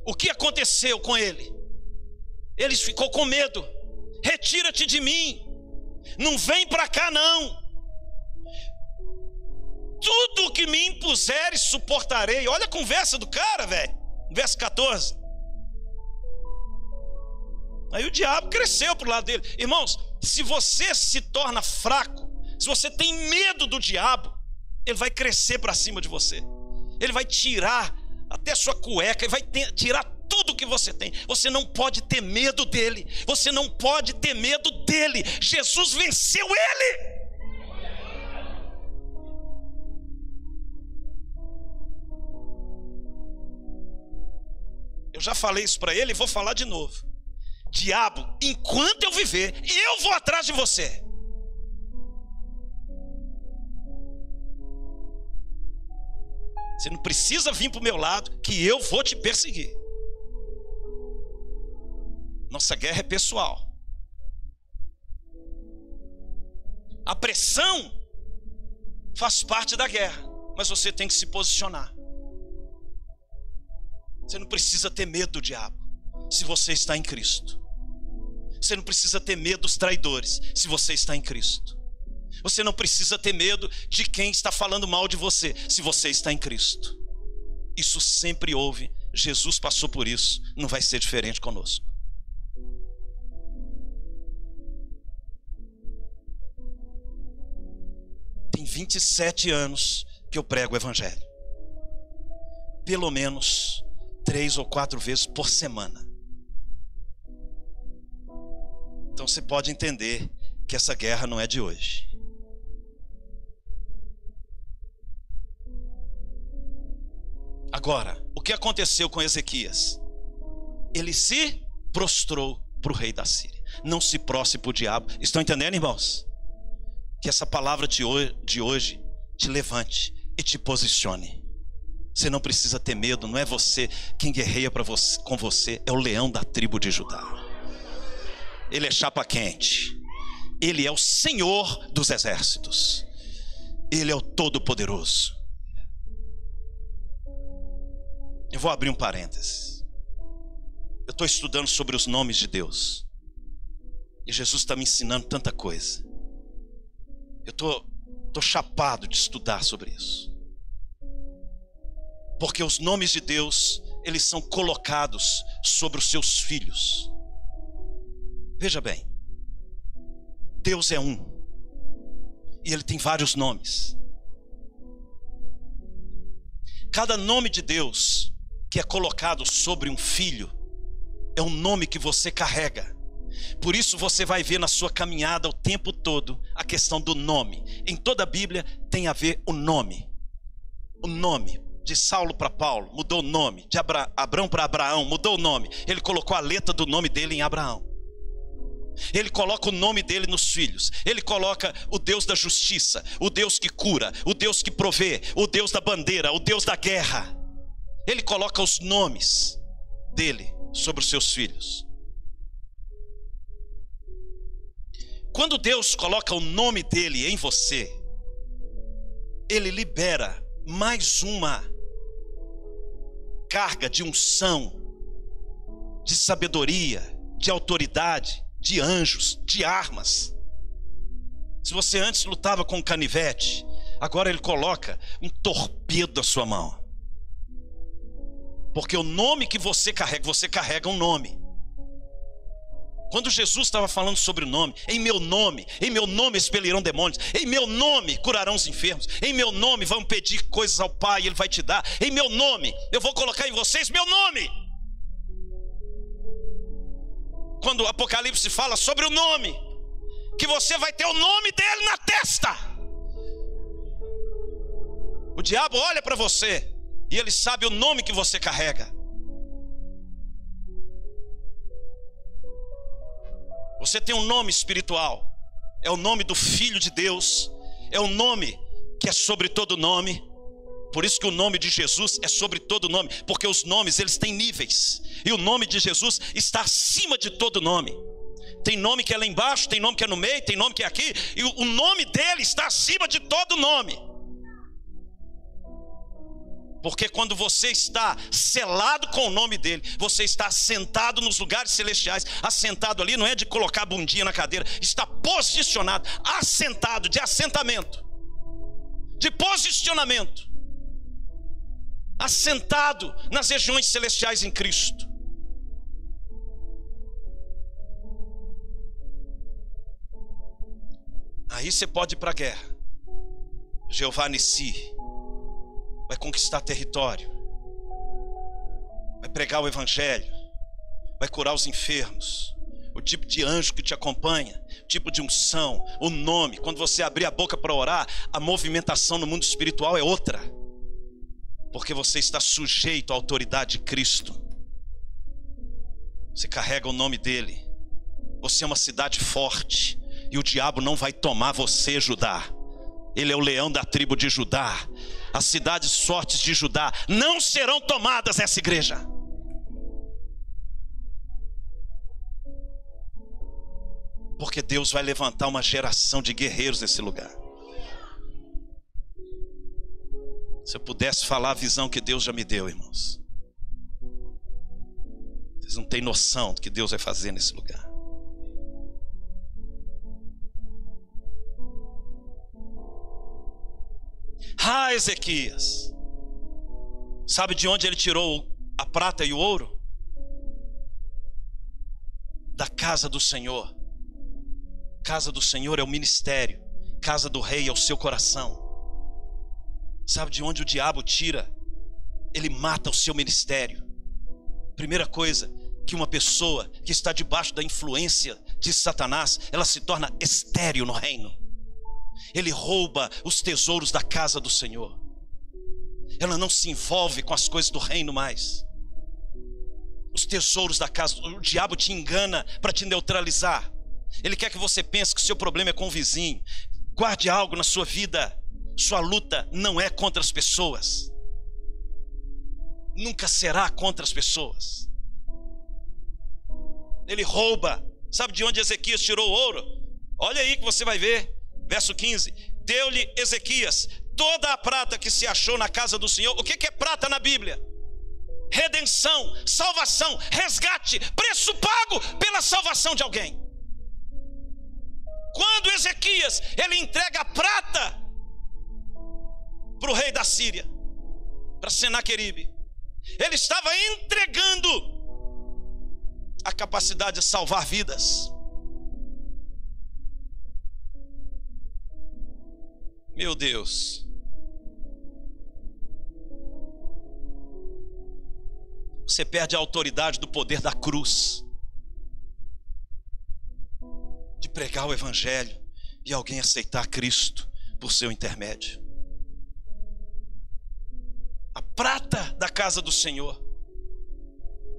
O que aconteceu com ele? Ele ficou com medo. Retira-te de mim, não vem para cá não. Tudo o que me impuseres suportarei. Olha a conversa do cara, velho. Verso 14. Aí o diabo cresceu pro lado dele. Irmãos, se você se torna fraco, se você tem medo do diabo, ele vai crescer para cima de você. Ele vai tirar até sua cueca, ele vai tirar tudo que você tem. Você não pode ter medo dele. Você não pode ter medo dele. Jesus venceu ele. Eu já falei isso para ele e vou falar de novo. Diabo, enquanto eu viver, eu vou atrás de você. Você não precisa vir para o meu lado, que eu vou te perseguir. Nossa guerra é pessoal. A pressão faz parte da guerra, mas você tem que se posicionar. Você não precisa ter medo do diabo, se você está em Cristo. Você não precisa ter medo dos traidores, se você está em Cristo. Você não precisa ter medo de quem está falando mal de você, se você está em Cristo. Isso sempre houve, Jesus passou por isso, não vai ser diferente conosco. Tem 27 anos que eu prego o evangelho. Pelo menos 3 ou 4 vezes por semana. Então você pode entender que essa guerra não é de hoje. Agora, o que aconteceu com Ezequias? Ele se prostrou para o rei da Síria. Não se prostre para o diabo. Estão entendendo, irmãos? Que essa palavra de hoje te levante e te posicione. Você não precisa ter medo. Não é você quem guerreia com você. É o leão da tribo de Judá. Ele é chapa quente. Ele é o Senhor dos exércitos. Ele é o Todo-Poderoso. Eu vou abrir um parênteses. Eu estou estudando sobre os nomes de Deus. E Jesus está me ensinando tanta coisa. Eu estou chapado de estudar sobre isso. Porque os nomes de Deus, eles são colocados sobre os seus filhos. Veja bem. Deus é um. E Ele tem vários nomes. Cada nome de Deus que é colocado sobre um filho é um nome que você carrega. Por isso você vai ver na sua caminhada o tempo todo a questão do nome. Em toda a Bíblia tem a ver o nome. O nome de Saulo para Paulo mudou o nome. De Abrão para Abraão mudou o nome. Ele colocou a letra do nome dele em Abraão. Ele coloca o nome dele nos filhos. Ele coloca o Deus da justiça, o Deus que cura, o Deus que provê, o Deus da bandeira, o Deus da guerra. Ele coloca os nomes dele sobre os seus filhos. Quando Deus coloca o nome dele em você, ele libera mais uma carga de unção, de sabedoria, de autoridade, de anjos, de armas. Se você antes lutava com um canivete, agora ele coloca um torpedo na sua mão. Porque o nome que você carrega um nome. Quando Jesus estava falando sobre o nome, em meu nome expelirão demônios, em meu nome curarão os enfermos, em meu nome vão pedir coisas ao Pai e Ele vai te dar, em meu nome eu vou colocar em vocês meu nome. Quando o Apocalipse fala sobre o nome, que você vai ter o nome dele na testa. O diabo olha para você e ele sabe o nome que você carrega. Você tem um nome espiritual. É o nome do Filho de Deus. É o nome que é sobre todo nome. Por isso que o nome de Jesus é sobre todo nome, porque os nomes eles têm níveis, e o nome de Jesus está acima de todo nome. Tem nome que é lá embaixo, tem nome que é no meio, tem nome que é aqui, e o nome dele está acima de todo nome. Porque quando você está selado com o nome dele, você está assentado nos lugares celestiais. Assentado ali não é de colocar a bundinha na cadeira, está posicionado, assentado, de assentamento, de posicionamento, assentado nas regiões celestiais em Cristo. Aí você pode ir para a guerra. Jeová Nissi vai conquistar território, vai pregar o evangelho, vai curar os enfermos. O tipo de anjo que te acompanha, o tipo de unção, o nome. Quando você abrir a boca para orar, a movimentação no mundo espiritual é outra. Porque você está sujeito à autoridade de Cristo. Você carrega o nome dele. Você é uma cidade forte, e o diabo não vai tomar você, Judá. Ele é o leão da tribo de Judá. As cidades fortes de Judá não serão tomadas nessa igreja. Porque Deus vai levantar uma geração de guerreiros nesse lugar. Se eu pudesse falar a visão que Deus já me deu, irmãos. Vocês não têm noção do que Deus vai fazer nesse lugar. Ah, Ezequias, sabe de onde ele tirou a prata e o ouro? Da casa do Senhor. Casa do Senhor é o ministério, casa do rei é o seu coração. Sabe de onde o diabo tira? Ele mata o seu ministério. Primeira coisa, que uma pessoa que está debaixo da influência de Satanás, ela se torna estéril no reino. Ele rouba os tesouros da casa do Senhor. Ela não se envolve com as coisas do reino mais. Os tesouros da casa, o diabo te engana para te neutralizar. Ele quer que você pense que o seu problema é com o vizinho. Guarde algo na sua vida. Sua luta não é contra as pessoas. Nunca será contra as pessoas. Ele rouba. Sabe de onde Ezequias tirou o ouro? Olha aí que você vai ver. Verso 15. Deu-lhe Ezequias toda a prata que se achou na casa do Senhor. O que é prata na Bíblia? Redenção, salvação, resgate, preço pago pela salvação de alguém. Quando Ezequias, ele entrega a prata para o rei da Síria, para Senaqueribe, ele estava entregando a capacidade de salvar vidas. Meu Deus. Você perde a autoridade do poder da cruz, de pregar o evangelho e alguém aceitar Cristo por seu intermédio. A prata da casa do Senhor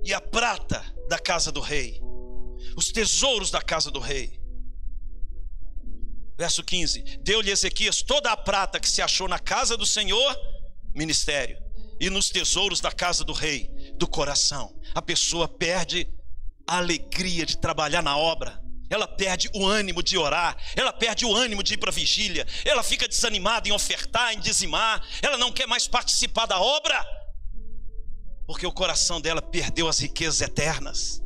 e a prata da casa do rei, os tesouros da casa do rei. Verso 15. Deu-lhe Ezequias toda a prata que se achou na casa do Senhor, ministério, e nos tesouros da casa do rei, do coração. A pessoa perde a alegria de trabalhar na obra. Ela perde o ânimo de orar. Ela perde o ânimo de ir para a vigília. Ela fica desanimada em ofertar, em dizimar. Ela não quer mais participar da obra, porque o coração dela perdeu as riquezas eternas.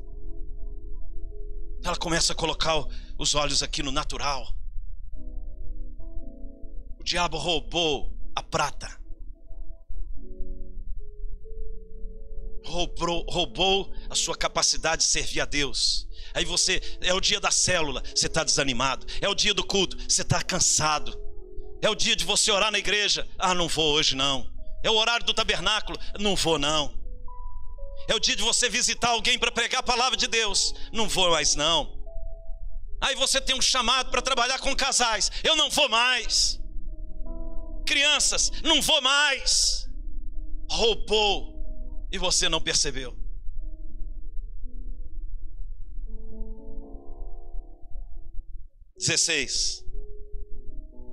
Ela começa a colocar os olhos aqui no natural. O diabo roubou a prata. Roubou a sua capacidade de servir a Deus. Aí você, é o dia da célula, você está desanimado. É o dia do culto, você está cansado. É o dia de você orar na igreja. Ah, não vou hoje não. É o horário do tabernáculo. Não vou não. É o dia de você visitar alguém para pregar a palavra de Deus. Não vou mais não. Aí você tem um chamado para trabalhar com casais. Eu não vou mais. Crianças, não vou mais. Roubou e você não percebeu.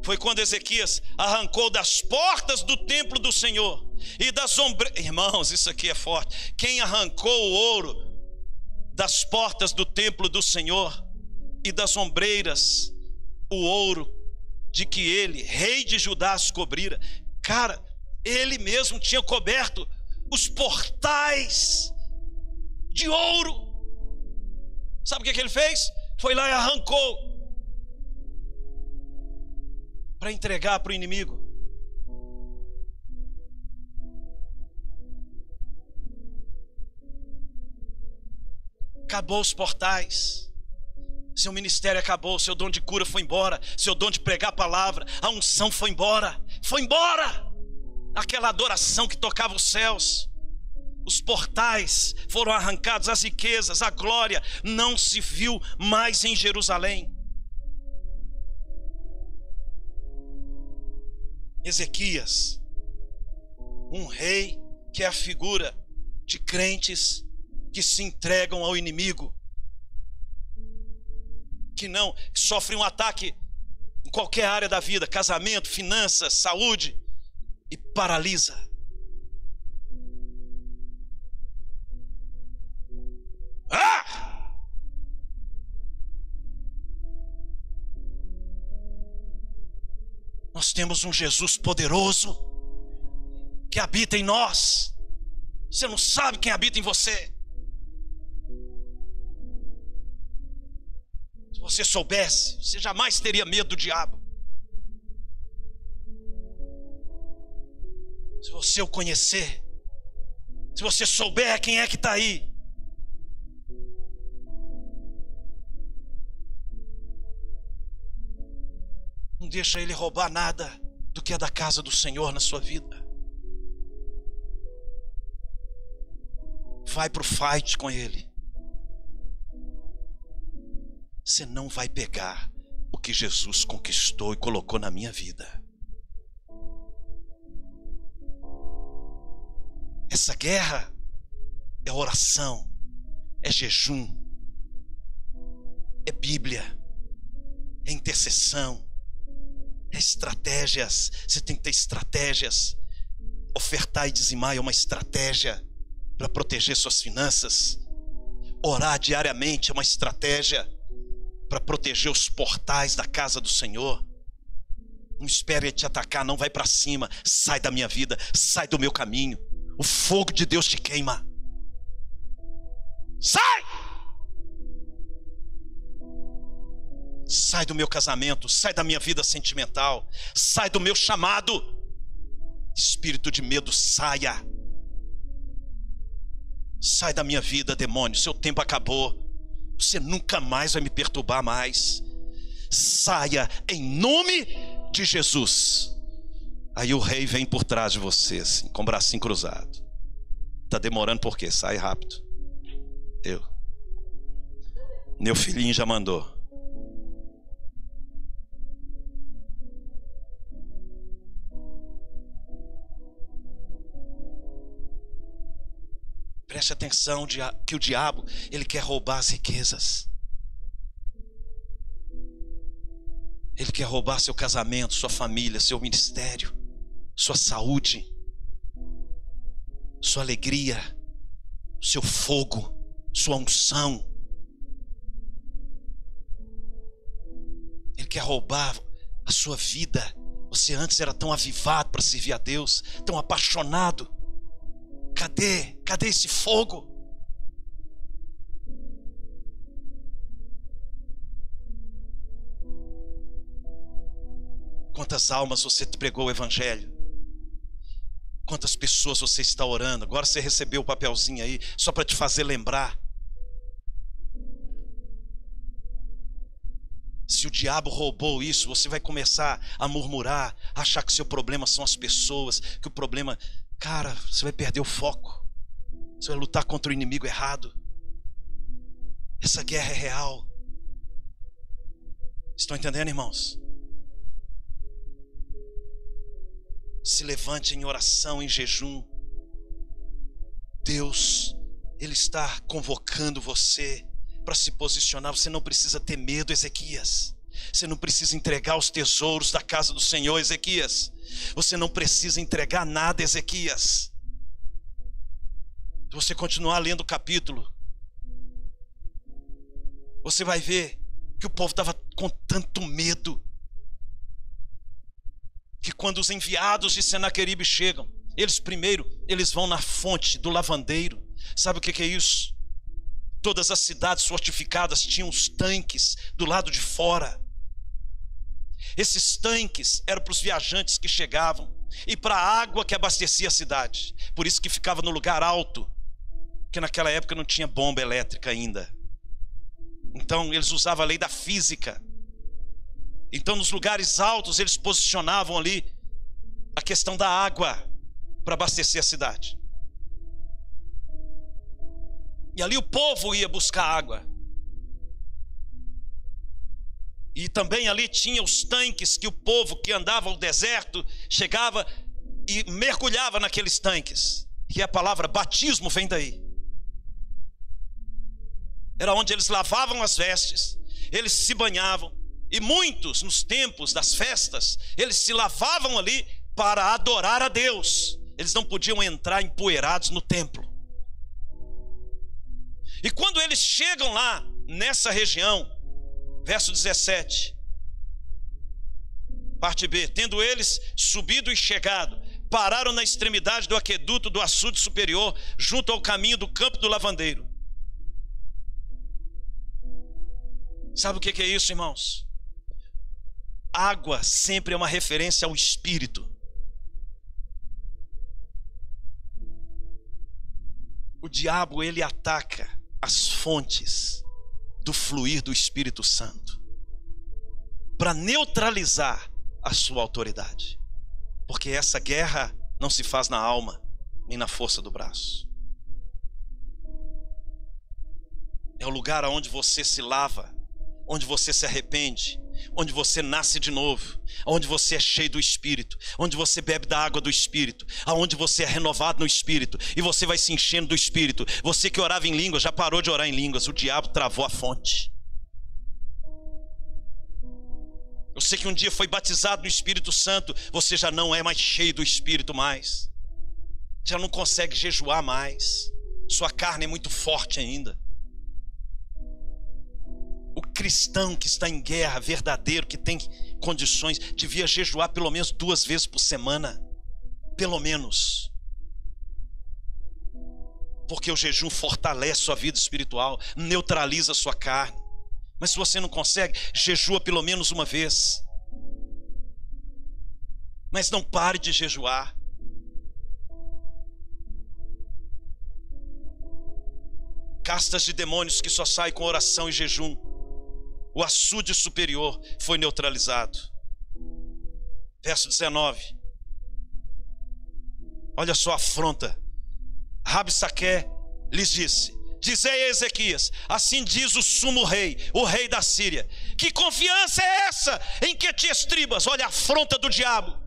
Foi quando Ezequias arrancou das portas do templo do Senhor e das ombreiras. Irmãos, isso aqui é forte. Quem arrancou o ouro das portas do templo do Senhor e das ombreiras, o ouro de que ele, rei de Judá, as cobrira. Cara, ele mesmo tinha coberto os portais de ouro. Sabe o que ele fez? Foi lá e arrancou para entregar para o inimigo. Acabou os portais. Seu ministério acabou, seu dom de cura foi embora, seu dom de pregar a palavra, a unção foi embora. Foi embora! Aquela adoração que tocava os céus. Os portais foram arrancados, as riquezas, a glória não se viu mais em Jerusalém. Ezequias, um rei que é a figura de crentes que se entregam ao inimigo, que sofrem um ataque em qualquer área da vida, casamento, finanças, saúde, e paralisa. Nós temos um Jesus poderoso que habita em nós. Você não sabe quem habita em você. Se você soubesse, você jamais teria medo do diabo. Se você o conhecer, se você souber quem é que está aí, não deixa ele roubar nada do que é da casa do Senhor na sua vida. Vai para o fight com ele. Você não vai pegar o que Jesus conquistou e colocou na minha vida. Essa guerra é oração, é jejum, é Bíblia, é intercessão, é estratégias. Você tem que ter estratégias. Ofertar e dizimar é uma estratégia para proteger suas finanças. Orar diariamente é uma estratégia para proteger os portais da casa do Senhor. Não espere ele te atacar, não, vai para cima. Sai da minha vida, sai do meu caminho. O fogo de Deus te queima. Sai! Sai do meu casamento, sai da minha vida sentimental, sai do meu chamado. Espírito de medo, saia. Sai da minha vida, demônio, seu tempo acabou. Você nunca mais vai me perturbar mais. Saia em nome de Jesus. Aí o rei vem por trás de você, assim, com o bracinho cruzado. Tá demorando por quê? Sai rápido. Meu filhinho já mandou. Preste atenção que o diabo, ele quer roubar as riquezas. Ele quer roubar seu casamento, sua família, seu ministério, sua saúde, sua alegria, seu fogo, sua unção. Ele quer roubar a sua vida. Você antes era tão avivado para servir a Deus, tão apaixonado. Cadê esse fogo? Quantas almas você pregou o evangelho? Quantas pessoas você está orando? Agora você recebeu o papelzinho aí, só para te fazer lembrar. Se o diabo roubou isso, você vai começar a murmurar, a achar que o seu problema são as pessoas, que o problema... Cara, você vai perder o foco. Você vai lutar contra o inimigo errado. Essa guerra é real. Estão entendendo, irmãos? Se levante em oração, em jejum. Deus, Ele está convocando você para se posicionar. Você não precisa ter medo, Ezequias. Você não precisa entregar os tesouros da casa do Senhor, Ezequias. Você não precisa entregar nada, Ezequias. Se você continuar lendo o capítulo, você vai ver que o povo estava com tanto medo, que quando os enviados de Senaqueribe chegam, eles vão na fonte do lavandeiro. Sabe o que é isso? Todas as cidades fortificadas tinham os tanques do lado de fora. Esses tanques eram para os viajantes que chegavam e para a água que abastecia a cidade. Por isso que ficava no lugar alto, porque naquela época não tinha bomba elétrica ainda. Então eles usavam a lei da física. Então nos lugares altos eles posicionavam ali a questão da água para abastecer a cidade. E ali o povo ia buscar água. E também ali tinha os tanques que o povo que andava ao deserto chegava e mergulhava naqueles tanques. Que a palavra batismo vem daí. Era onde eles lavavam as vestes, eles se banhavam. E muitos, nos tempos das festas, eles se lavavam ali para adorar a Deus. Eles não podiam entrar empoeirados no templo. E quando eles chegam lá, nessa região, verso 17, parte B: tendo eles subido e chegado, pararam na extremidade do aqueduto do açude superior, junto ao caminho do campo do lavandeiro. Sabe o que é isso, irmãos? Água sempre é uma referência ao Espírito. O diabo, ele ataca as fontes do fluir do Espírito Santo para neutralizar a sua autoridade. Porque essa guerra não se faz na alma, nem na força do braço. É o lugar onde você se lava, onde você se arrepende, onde você nasce de novo, onde você é cheio do Espírito, onde você bebe da água do Espírito, aonde você é renovado no Espírito, e você vai se enchendo do Espírito. Você que orava em línguas, já parou de orar em línguas, o diabo travou a fonte. Você que um dia foi batizado no Espírito Santo, você já não é mais cheio do Espírito mais, já não consegue jejuar mais, sua carne é muito forte ainda. O cristão que está em guerra, verdadeiro, que tem condições, devia jejuar pelo menos 2 vezes por semana, pelo menos, porque o jejum fortalece sua vida espiritual, neutraliza sua carne. Mas se você não consegue, jejua pelo menos 1 vez. Mas não pare de jejuar. Castas de demônios que só saem com oração e jejum. O açude superior foi neutralizado. Verso 19. Olha só a afronta. Rabsaque lhes disse: dizei a Ezequias, assim diz o sumo rei, o rei da Síria, que confiança é essa em que te estribas? Olha a afronta do diabo.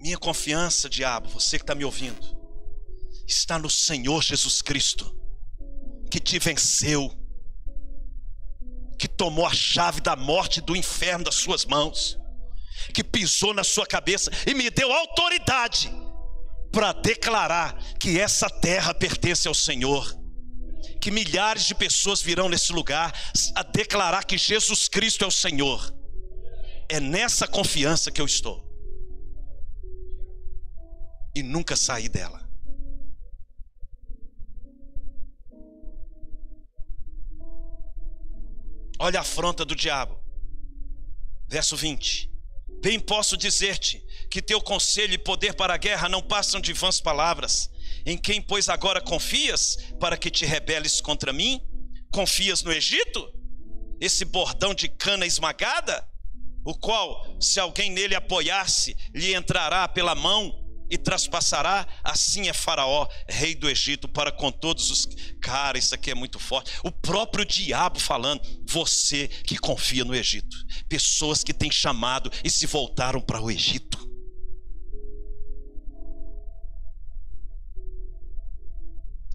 Minha confiança, diabo, você que está me ouvindo, está no Senhor Jesus Cristo, que te venceu, que tomou a chave da morte e do inferno das suas mãos, que pisou na sua cabeça e me deu autoridade para declarar que essa terra pertence ao Senhor, que milhares de pessoas virão nesse lugar a declarar que Jesus Cristo é o Senhor. É nessa confiança que eu estou. E nunca saí dela. Olha a afronta do diabo. Verso 20. Bem posso dizer-te que teu conselho e poder para a guerra não passam de vãs palavras. Em quem, pois, agora confias para que te rebeles contra mim? Confias no Egito? Esse bordão de cana esmagada, o qual, se alguém nele apoiar-se, lhe entrará pela mão e traspassará? Assim é Faraó, rei do Egito, para com todos os... Cara, isso aqui é muito forte. O próprio diabo falando. Você que confia no Egito, pessoas que têm chamado e se voltaram para o Egito.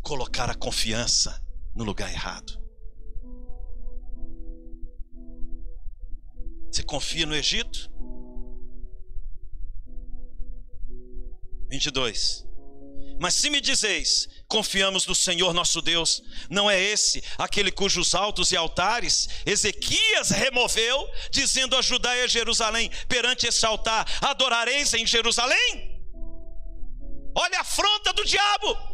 Colocar a confiança no lugar errado. Você confia no Egito? 22. Mas se me dizeis, confiamos no Senhor nosso Deus, não é esse aquele cujos altos e altares Ezequias removeu, dizendo a Judá e a Jerusalém: perante esse altar adorareis em Jerusalém? Olha a afronta do diabo.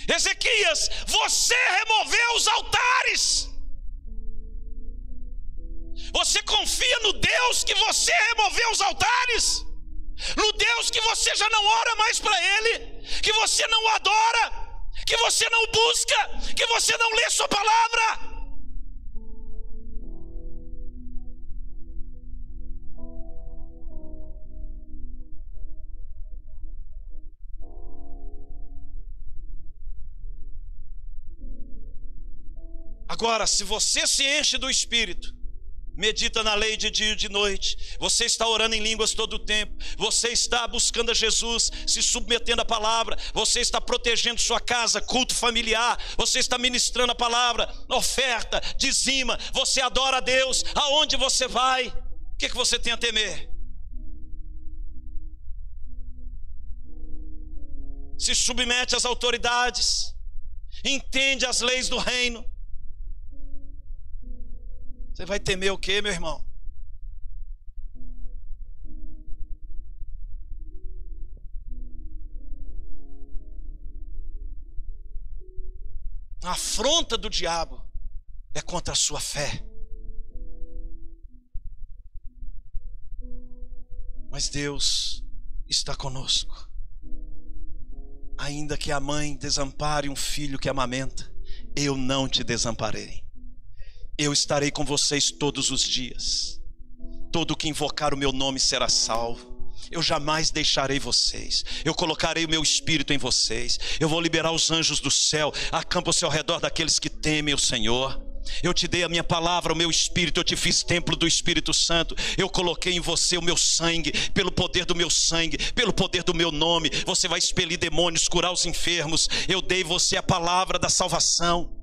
Ezequias, você removeu os altares. Você confia no Deus que você removeu os altares? No Deus que você já não ora mais para Ele, que você não adora, que você não busca, que você não lê sua palavra? Agora, se você se enche do Espírito, medita na lei de dia e de noite, você está orando em línguas todo o tempo, você está buscando a Jesus, se submetendo à palavra, você está protegendo sua casa, culto familiar, você está ministrando a palavra, oferta, dizima, você adora a Deus, aonde você vai, o que você tem a temer? Se submete às autoridades, entende as leis do reino. Você vai temer o quê, meu irmão? A afronta do diabo é contra a sua fé. Mas Deus está conosco. Ainda que a mãe desampare um filho que amamenta, eu não te desamparei. Eu estarei com vocês todos os dias. Todo que invocar o meu nome será salvo. Eu jamais deixarei vocês. Eu colocarei o meu espírito em vocês. Eu vou liberar os anjos do céu. Acampa-se ao redor daqueles que temem o Senhor. Eu te dei a minha palavra, o meu espírito. Eu te fiz templo do Espírito Santo. Eu coloquei em você o meu sangue. Pelo poder do meu sangue, pelo poder do meu nome, você vai expelir demônios, curar os enfermos. Eu dei você a palavra da salvação.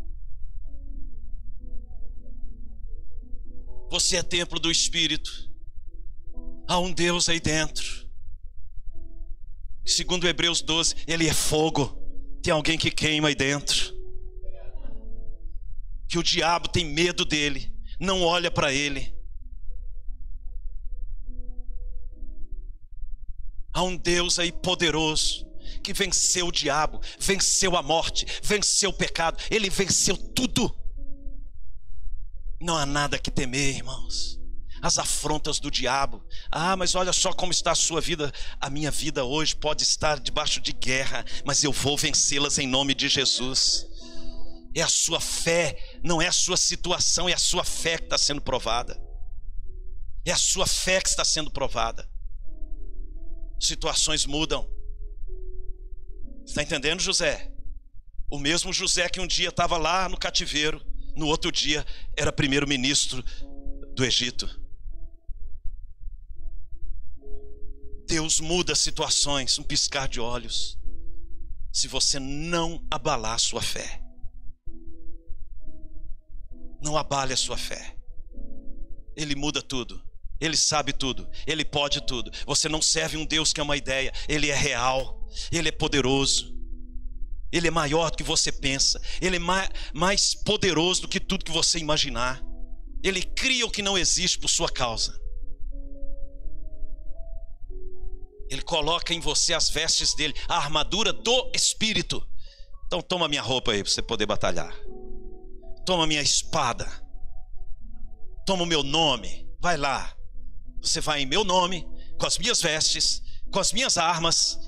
Você é templo do Espírito. Há um Deus aí dentro. Segundo Hebreus 12, Ele é fogo. Tem alguém que queima aí dentro. Que o diabo tem medo dele, não olha para ele. Há um Deus aí poderoso, que venceu o diabo, venceu a morte, venceu o pecado. Ele venceu tudo. Não há nada que temer, irmãos. As afrontas do diabo. Ah, mas olha só como está a sua vida. A minha vida hoje pode estar debaixo de guerra, mas eu vou vencê-las em nome de Jesus. É a sua fé, não é a sua situação, é a sua fé que está sendo provada. É a sua fé que está sendo provada. Situações mudam. Você está entendendo, José? O mesmo José que um dia estava lá no cativeiro, no outro dia era primeiro-ministro do Egito. Deus muda situações, um piscar de olhos, se você não abalar a sua fé. Não abale a sua fé. Ele muda tudo. Ele sabe tudo. Ele pode tudo. Você não serve um Deus que é uma ideia. Ele é real. Ele é poderoso. Ele é maior do que você pensa. Ele é mais poderoso do que tudo que você imaginar. Ele cria o que não existe por sua causa. Ele coloca em você as vestes dele, a armadura do Espírito. Então toma minha roupa aí para você poder batalhar. Toma minha espada. Toma o meu nome. Vai lá. Você vai em meu nome, com as minhas vestes, com as minhas armas.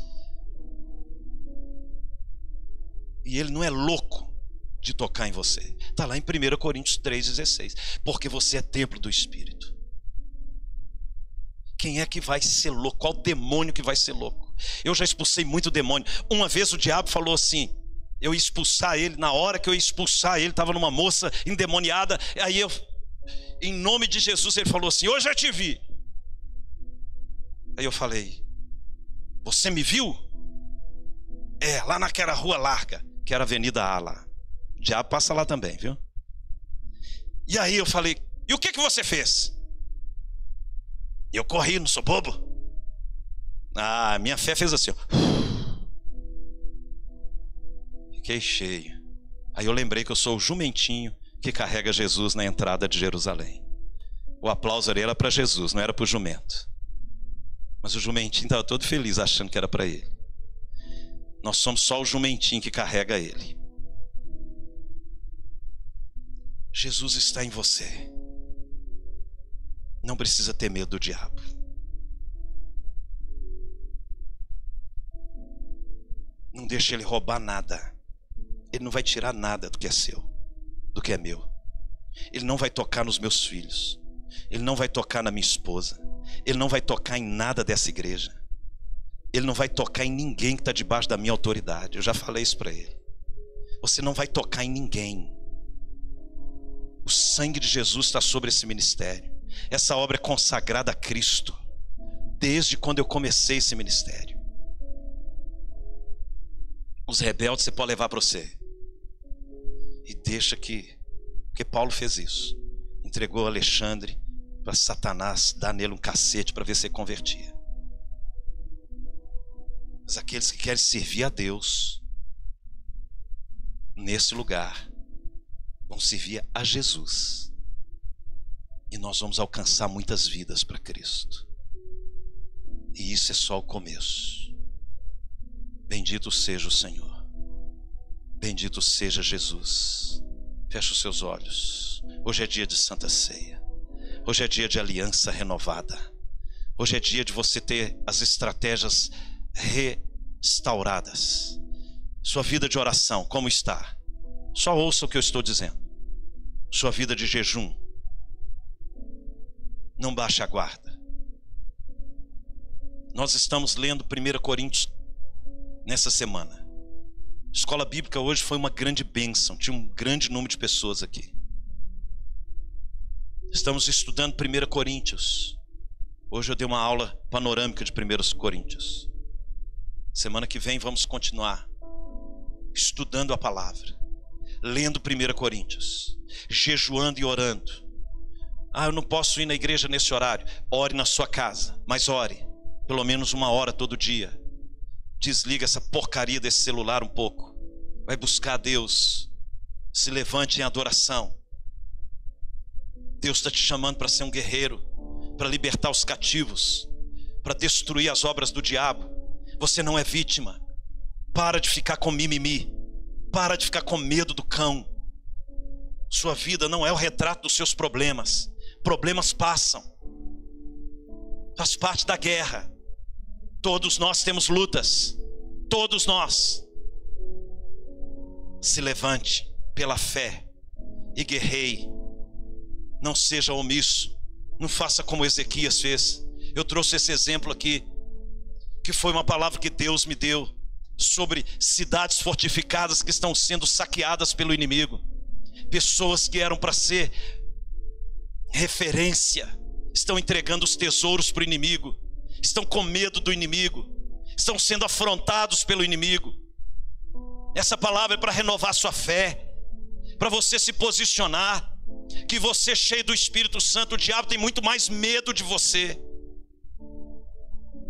E ele não é louco de tocar em você. Está lá em 1 Coríntios 3,16. Porque você é templo do Espírito. Quem é que vai ser louco? Qual demônio que vai ser louco? Eu já expulsei muito demônio. Uma vez o diabo falou assim: eu ia expulsar ele. Na hora que eu ia expulsar ele, estava numa moça endemoniada. Aí eu, em nome de Jesus, ele falou assim: hoje eu te vi. Aí eu falei: você me viu? É, lá naquela rua larga, que era a Avenida A lá. O diabo passa lá também, viu? E aí eu falei: e o que você fez? Eu corri, não sou bobo. Ah, minha fé fez assim, ó. Fiquei cheio. Aí eu lembrei que eu sou o jumentinho que carrega Jesus na entrada de Jerusalém. O aplauso era para Jesus, não era para o jumento. Mas o jumentinho estava todo feliz achando que era para ele. Nós somos só o jumentinho que carrega ele. Jesus está em você. Não precisa ter medo do diabo. Não deixe ele roubar nada. Ele não vai tirar nada do que é seu, do que é meu. Ele não vai tocar nos meus filhos. Ele não vai tocar na minha esposa. Ele não vai tocar em nada dessa igreja. Ele não vai tocar em ninguém que está debaixo da minha autoridade. Eu já falei isso para ele. Você não vai tocar em ninguém. O sangue de Jesus está sobre esse ministério. Essa obra é consagrada a Cristo desde quando eu comecei esse ministério. Os rebeldes você pode levar para você. E deixa que... Porque Paulo fez isso. Entregou Alexandre para Satanás dar nele um cacete para ver se ele convertia. Mas aqueles que querem servir a Deus nesse lugar vão servir a Jesus. E nós vamos alcançar muitas vidas para Cristo. E isso é só o começo. Bendito seja o Senhor. Bendito seja Jesus. Feche os seus olhos. Hoje é dia de Santa Ceia. Hoje é dia de aliança renovada. Hoje é dia de você ter as estratégias restauradas. Sua vida de oração, como está? Só ouça o que eu estou dizendo. Sua vida de jejum. Não baixe a guarda. Nós estamos lendo 1 Coríntios nessa semana. Escola bíblica hoje foi uma grande bênção. Tinha um grande número de pessoas aqui. Estamos estudando 1 Coríntios. Hoje eu dei uma aula panorâmica de 1 Coríntios. Semana que vem vamos continuar estudando a palavra, lendo 1 Coríntios, jejuando e orando. Eu não posso ir na igreja nesse horário. Ore na sua casa, mas ore pelo menos 1 hora todo dia. Desliga essa porcaria desse celular um pouco. Vai buscar a Deus. Se levante em adoração. Deus está te chamando para ser um guerreiro, para libertar os cativos, para destruir as obras do diabo. Você não é vítima. Para de ficar com mimimi. Para de ficar com medo do cão. Sua vida não é o retrato dos seus problemas. Problemas passam. Faz parte da guerra. Todos nós temos lutas. Todos nós. Se levante pela fé e guerreie. Não seja omisso. Não faça como Ezequias fez. Eu trouxe esse exemplo aqui, que foi uma palavra que Deus me deu sobre cidades fortificadas que estão sendo saqueadas pelo inimigo. Pessoas que eram para ser referência estão entregando os tesouros para o inimigo. Estão com medo do inimigo. Estão sendo afrontados pelo inimigo. Essa palavra é para renovar sua fé, para você se posicionar. Que você, cheio do Espírito Santo, o diabo tem muito mais medo de você.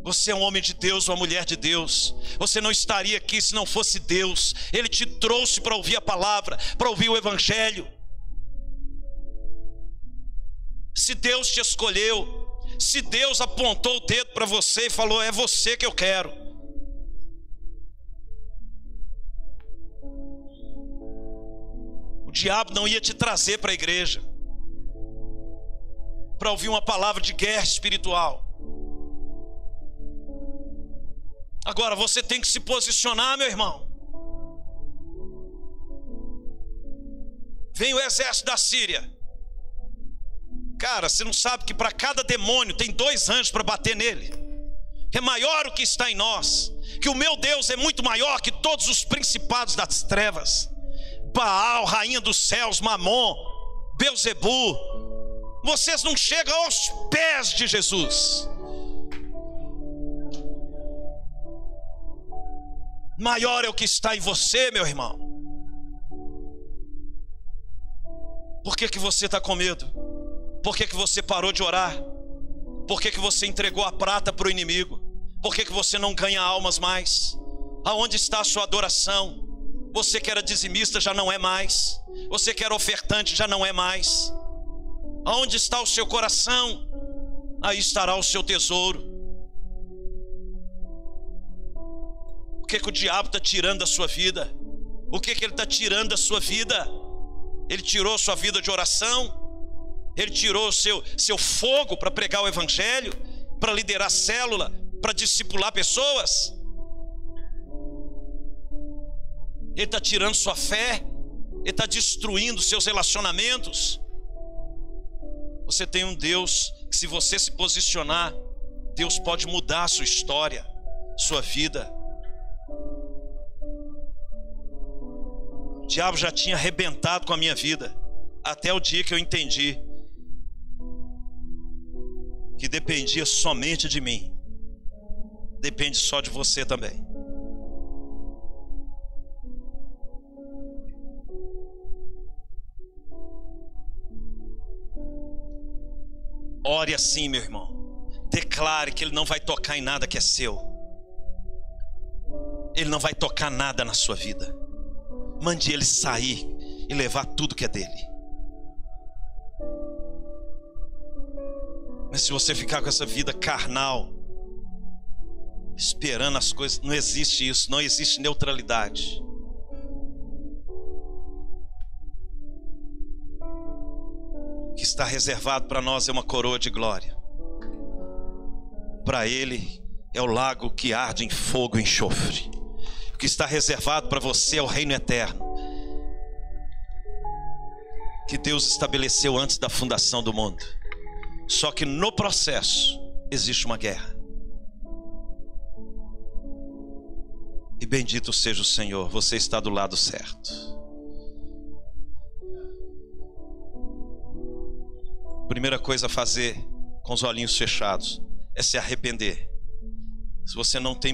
Você é um homem de Deus, uma mulher de Deus. Você não estaria aqui se não fosse Deus. Ele te trouxe para ouvir a palavra, para ouvir o Evangelho. Se Deus te escolheu, se Deus apontou o dedo para você e falou: é você que eu quero. O diabo não ia te trazer para a igreja para ouvir uma palavra de guerra espiritual. Agora você tem que se posicionar, meu irmão. Vem o exército da Síria. Cara, você não sabe que para cada demônio tem 2 anjos para bater nele? Que é maior o que está em nós. Que o meu Deus é muito maior que todos os principados das trevas. Baal, rainha dos céus, Mamon, Belzebu. Vocês não chegam aos pés de Jesus. Maior é o que está em você, meu irmão. Por que você está com medo? Por que você parou de orar? Por que você entregou a prata para o inimigo? Por que você não ganha almas mais? Aonde está a sua adoração? Você que era dizimista já não é mais. Você que era ofertante já não é mais. Aonde está o seu coração? Aí estará o seu tesouro. O que o diabo está tirando da sua vida? O que ele está tirando da sua vida? Ele tirou sua vida de oração? Ele tirou o seu fogo para pregar o Evangelho? Para liderar célula? Para discipular pessoas? Ele está tirando sua fé? Ele está destruindo seus relacionamentos? Você tem um Deus que, se você se posicionar, Deus pode mudar a sua história, sua vida. O diabo já tinha arrebentado com a minha vida, até o dia que eu entendi que dependia somente de mim. Depende só de você também. Ore assim, meu irmão. Declare que Ele não vai tocar em nada que é seu. Ele não vai tocar nada na sua vida. Mande Ele sair e levar tudo que é dele. Mas se você ficar com essa vida carnal, esperando as coisas, não existe isso. Não existe neutralidade. O que está reservado para nós é uma coroa de glória. para ele é o lago que arde em fogo e enxofre. O que está reservado para você é o reino eterno, que Deus estabeleceu antes da fundação do mundo. Só que no processo existe uma guerra. E bendito seja o Senhor, você está do lado certo. Primeira coisa a fazer com os olhinhos fechados é se arrepender. Se você não tem